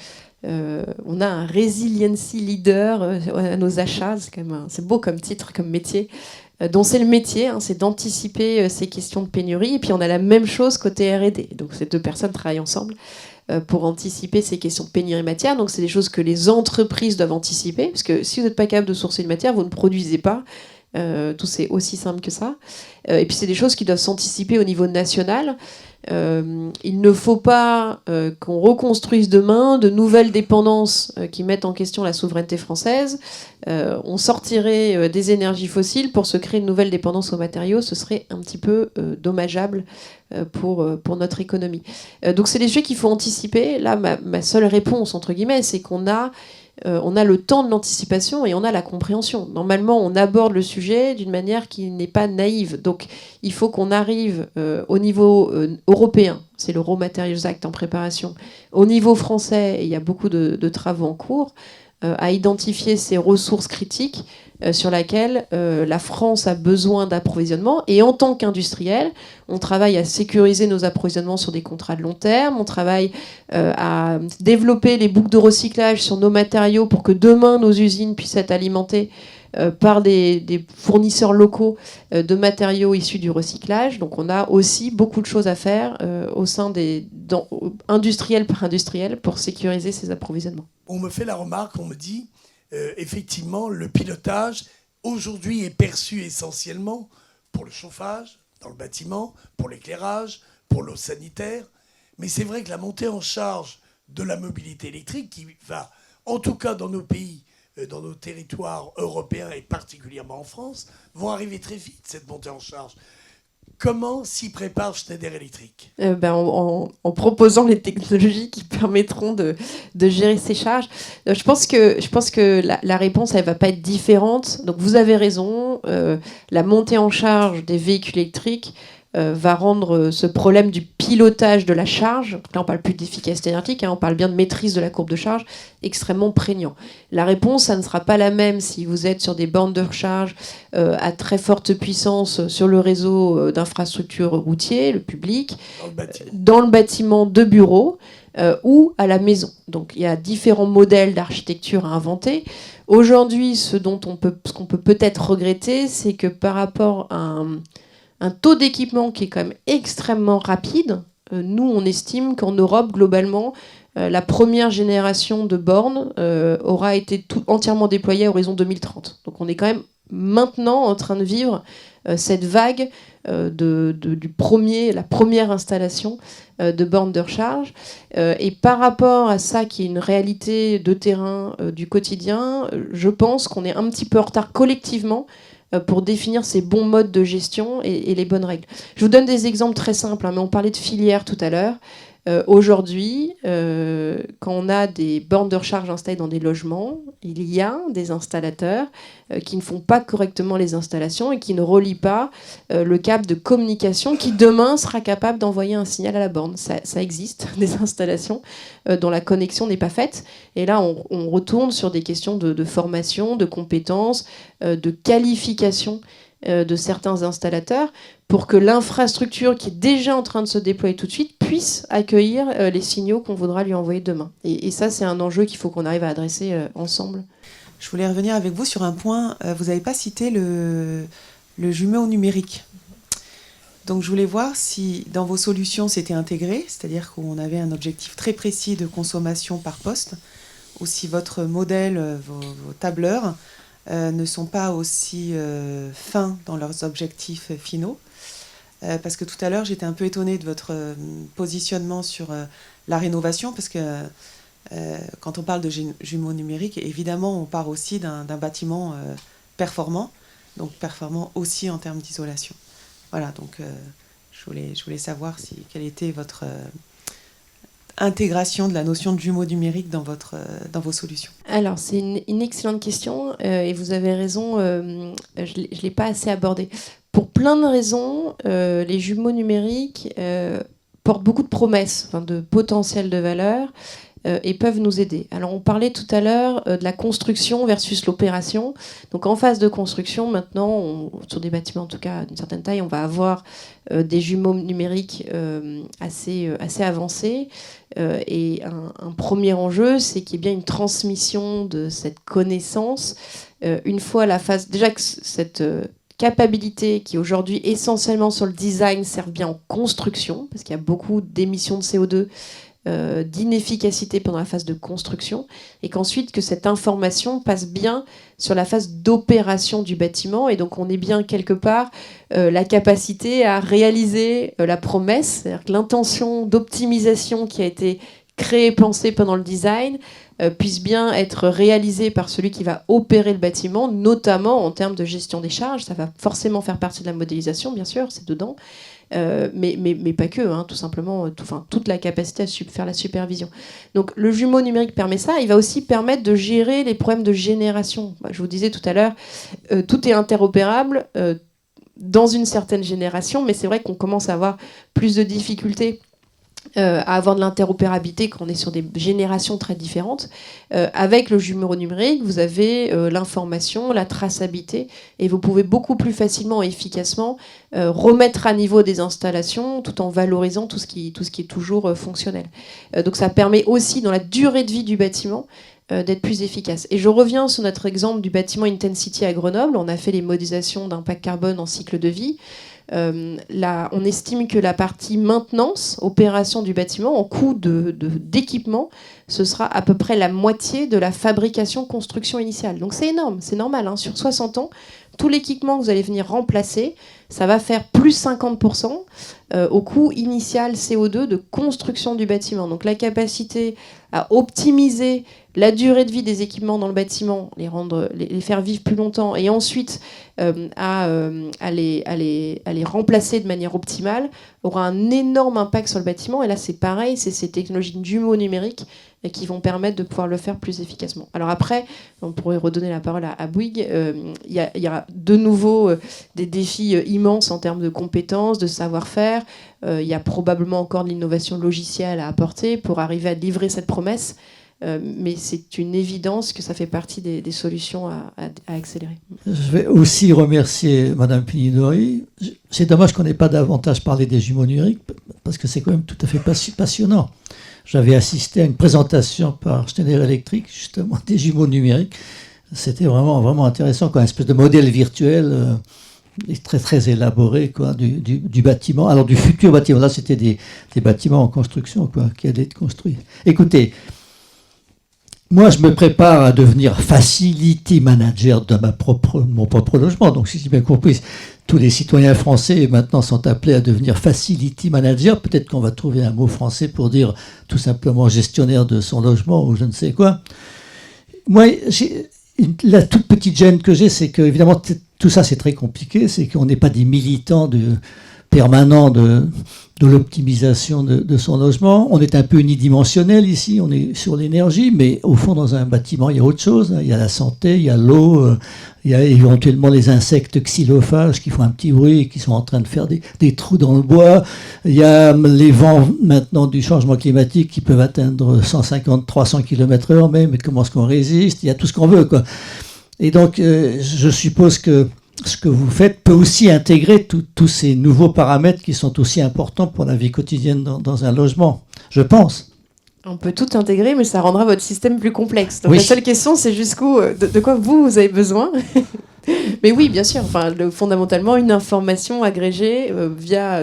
un resiliency leader à nos achats. C'est beau comme titre, comme métier. Dont c'est le métier, c'est d'anticiper ces questions de pénurie. Et puis on a la même chose côté R&D. Donc ces deux personnes travaillent ensemble pour anticiper ces questions de pénurie de matière. Donc c'est des choses que les entreprises doivent anticiper, parce que si vous n'êtes pas capable de sourcer une matière, vous ne produisez pas. Tout c'est aussi simple que ça. Et puis c'est des choses qui doivent s'anticiper au niveau national. Il ne faut pas qu'on reconstruise demain de nouvelles dépendances qui mettent en question la souveraineté française. On sortirait des énergies fossiles pour se créer une nouvelle dépendance aux matériaux. Ce serait un petit peu dommageable pour notre économie. Donc c'est des sujets qu'il faut anticiper. Là, ma seule réponse, entre guillemets, c'est qu'on a le temps de l'anticipation et on a la compréhension. Normalement, on aborde le sujet d'une manière qui n'est pas naïve. Donc, il faut qu'on arrive au niveau européen, c'est le Raw Materials Act en préparation, au niveau français, et il y a beaucoup de travaux en cours, à identifier ces ressources critiques sur lesquelles la France a besoin d'approvisionnement. Et en tant qu'industriel, on travaille à sécuriser nos approvisionnements sur des contrats de long terme, on travaille à développer les boucles de recyclage sur nos matériaux pour que demain nos usines puissent être alimentées par des fournisseurs locaux de matériaux issus du recyclage. Donc on a aussi beaucoup de choses à faire au sein industriel par industriel pour sécuriser ces approvisionnements. On me fait la remarque, on me dit, effectivement, le pilotage, aujourd'hui, est perçu essentiellement pour le chauffage dans le bâtiment, pour l'éclairage, pour l'eau sanitaire. Mais c'est vrai que la montée en charge de la mobilité électrique, qui va, en tout cas dans nos pays, dans nos territoires européens et particulièrement en France, vont arriver très vite, cette montée en charge. Comment s'y prépare Schneider Electric ? En proposant les technologies qui permettront de gérer ces charges. Je pense que la réponse, elle ne va pas être différente. Donc vous avez raison, la montée en charge des véhicules électriques va rendre ce problème du pilotage de la charge, là on ne parle plus d'efficacité énergétique, on parle bien de maîtrise de la courbe de charge, extrêmement prégnant. La réponse, ça ne sera pas la même si vous êtes sur des bornes de recharge à très forte puissance sur le réseau d'infrastructures routiers, le public, dans le bâtiment de bureau ou à la maison. Donc il y a différents modèles d'architecture à inventer. Aujourd'hui, ce qu'on peut peut-être regretter, c'est que par rapport à un taux d'équipement qui est quand même extrêmement rapide. Nous, on estime qu'en Europe, globalement, la première génération de bornes aura été entièrement déployée à horizon 2030. Donc on est quand même maintenant en train de vivre cette vague la première installation de bornes de recharge. Et par rapport à ça, qui est une réalité de terrain du quotidien, je pense qu'on est un petit peu en retard collectivement pour définir ces bons modes de gestion et les bonnes règles. Je vous donne des exemples très simples, mais on parlait de filière tout à l'heure. Aujourd'hui, quand on a des bornes de recharge installées dans des logements, il y a des installateurs qui ne font pas correctement les installations et qui ne relient pas le câble de communication qui demain sera capable d'envoyer un signal à la borne. Ça existe, des installations dont la connexion n'est pas faite. Et là, on retourne sur des questions de formation, de compétences, de qualification de certains installateurs pour que l'infrastructure qui est déjà en train de se déployer tout de suite puisse accueillir les signaux qu'on voudra lui envoyer demain. Et ça, c'est un enjeu qu'il faut qu'on arrive à adresser ensemble. Je voulais revenir avec vous sur un point. Vous n'avez pas cité le jumeau numérique. Donc je voulais voir si dans vos solutions c'était intégré, c'est-à-dire qu'on avait un objectif très précis de consommation par poste, ou si votre modèle, vos tableurs, ne sont pas aussi fins dans leurs objectifs finaux. Parce que tout à l'heure, j'étais un peu étonnée de votre positionnement sur la rénovation, parce que quand on parle de jumeaux numériques, évidemment, on part aussi d'un bâtiment performant, donc performant aussi en termes d'isolation. Voilà, donc je voulais savoir quelle était votre intégration de la notion de jumeaux numériques dans vos solutions. Alors, c'est une excellente question et vous avez raison, je ne l'ai pas assez abordé. Pour plein de raisons, les jumeaux numériques portent beaucoup de promesses, de potentiel de valeur et peuvent nous aider. Alors, on parlait tout à l'heure de la construction versus l'opération. Donc, en phase de construction, maintenant, sur des bâtiments, en tout cas d'une certaine taille, on va avoir des jumeaux numériques assez avancés. Et un premier enjeu, c'est qu'il y ait bien une transmission de cette connaissance. Une fois la phase... Déjà que cette capacité qui aujourd'hui essentiellement sur le design sert bien en construction, parce qu'il y a beaucoup d'émissions de CO2 d'inefficacité pendant la phase de construction, et qu'ensuite que cette information passe bien sur la phase d'opération du bâtiment, et donc on est bien quelque part la capacité à réaliser la promesse, c'est-à-dire que l'intention d'optimisation qui a été créée, pensée pendant le design, puisse bien être réalisée par celui qui va opérer le bâtiment, notamment en termes de gestion des charges. Ça va forcément faire partie de la modélisation, bien sûr, c'est dedans. Mais pas que, hein, tout simplement, toute la capacité à faire la supervision. Donc le jumeau numérique permet ça. Il va aussi permettre de gérer les problèmes de génération. Je vous disais tout à l'heure, tout est interopérable dans une certaine génération, mais c'est vrai qu'on commence à avoir plus de difficultés à avoir de l'interopérabilité quand on est sur des générations très différentes. Avec le jumeau numérique, vous avez l'information, la traçabilité, et vous pouvez beaucoup plus facilement et efficacement remettre à niveau des installations tout en valorisant tout ce qui est toujours fonctionnel. Donc ça permet aussi, dans la durée de vie du bâtiment, d'être plus efficace. Et je reviens sur notre exemple du bâtiment Intensity à Grenoble. On a fait les modélisations d'impact carbone en cycle de vie. On estime que la partie maintenance, opération du bâtiment, en coût d'équipement, ce sera à peu près la moitié de la fabrication, construction initiale. Donc c'est énorme, c'est normal. Hein. Sur 60 ans, tout l'équipement que vous allez venir remplacer, ça va faire plus 50% au coût initial CO2 de construction du bâtiment. Donc la capacité à optimiser la durée de vie des équipements dans le bâtiment, les faire vivre plus longtemps, et ensuite à les remplacer de manière optimale, aura un énorme impact sur le bâtiment. Et là, c'est pareil, c'est ces technologies de jumeaux numériques qui vont permettre de pouvoir le faire plus efficacement. Alors après, on pourrait redonner la parole à Bouygues. Il y a de nouveau des défis immenses en termes de compétences, de savoir-faire. Il y a probablement encore de l'innovation logicielle à apporter pour arriver à livrer cette promesse. Mais c'est une évidence que ça fait partie des solutions à accélérer. Je vais aussi remercier Madame Pinidori. C'est dommage qu'on n'ait pas davantage parlé des jumeaux numériques, parce que c'est quand même tout à fait passionnant. J'avais assisté à une présentation par Schneider Electric, justement, des jumeaux numériques. C'était vraiment, vraiment intéressant, quoi, une espèce de modèle virtuel très, très élaboré, quoi, du bâtiment. Alors, du futur bâtiment. Là, c'était des bâtiments en construction, quoi, qui allaient être construits. Écoutez, moi, je me prépare à devenir facility manager de mon propre logement. Donc, si j'ai bien compris, tous les citoyens français maintenant sont appelés à devenir facility manager. Peut-être qu'on va trouver un mot français pour dire tout simplement gestionnaire de son logement ou je ne sais quoi. Moi, la toute petite gêne que j'ai, c'est que, évidemment, tout ça, c'est très compliqué. C'est qu'on n'est pas des militants permanents de l'optimisation de son logement. On est un peu unidimensionnel ici, on est sur l'énergie, mais au fond, dans un bâtiment, il y a autre chose. Il y a la santé, il y a l'eau, il y a éventuellement les insectes xylophages qui font un petit bruit et qui sont en train de faire des trous dans le bois. Il y a les vents maintenant du changement climatique qui peuvent atteindre 150-300 km/h même, mais comment est-ce qu'on résiste? Il y a tout ce qu'on veut, quoi. Et donc, je suppose que ce que vous faites peut aussi intégrer tous ces nouveaux paramètres qui sont aussi importants pour la vie quotidienne dans un logement, je pense. On peut tout intégrer, mais ça rendra votre système plus complexe. Donc oui. La seule question, c'est jusqu'où, de quoi vous avez besoin. Mais oui, bien sûr. Enfin, fondamentalement, une information agrégée,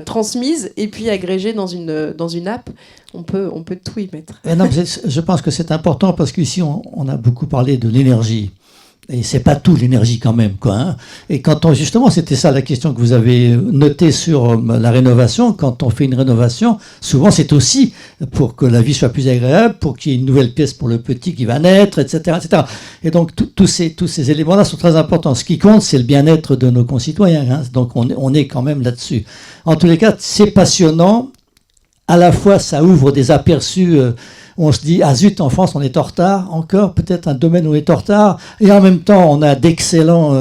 transmise, et puis agrégée dans une app, on peut tout y mettre. Non, je pense que c'est important parce qu'ici, on a beaucoup parlé de l'énergie. Et c'est pas tout l'énergie quand même, quoi. Hein. Et justement, c'était ça la question que vous avez notée sur la rénovation. Quand on fait une rénovation, souvent c'est aussi pour que la vie soit plus agréable, pour qu'il y ait une nouvelle pièce pour le petit qui va naître, etc., etc. Et donc tous ces éléments-là sont très importants. Ce qui compte, c'est le bien-être de nos concitoyens. Hein. Donc on est quand même là-dessus. En tous les cas, c'est passionnant. À la fois, ça ouvre des aperçus. On se dit, ah zut, en France, on est en retard, encore, peut-être un domaine où on est en retard, et en même temps, on a d'excellents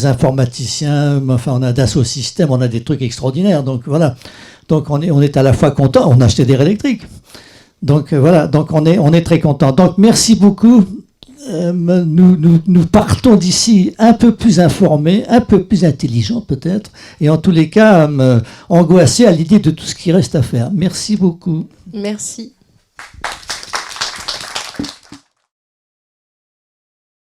informaticiens, enfin, on a Dassault Systèmes, on a des trucs extraordinaires, donc voilà. Donc on est à la fois content, on a acheté des électriques. Donc voilà, donc on est très content. Donc merci beaucoup. Nous partons d'ici un peu plus informés, un peu plus intelligents peut-être, et en tous les cas, angoissés à l'idée de tout ce qui reste à faire. Merci beaucoup. Merci.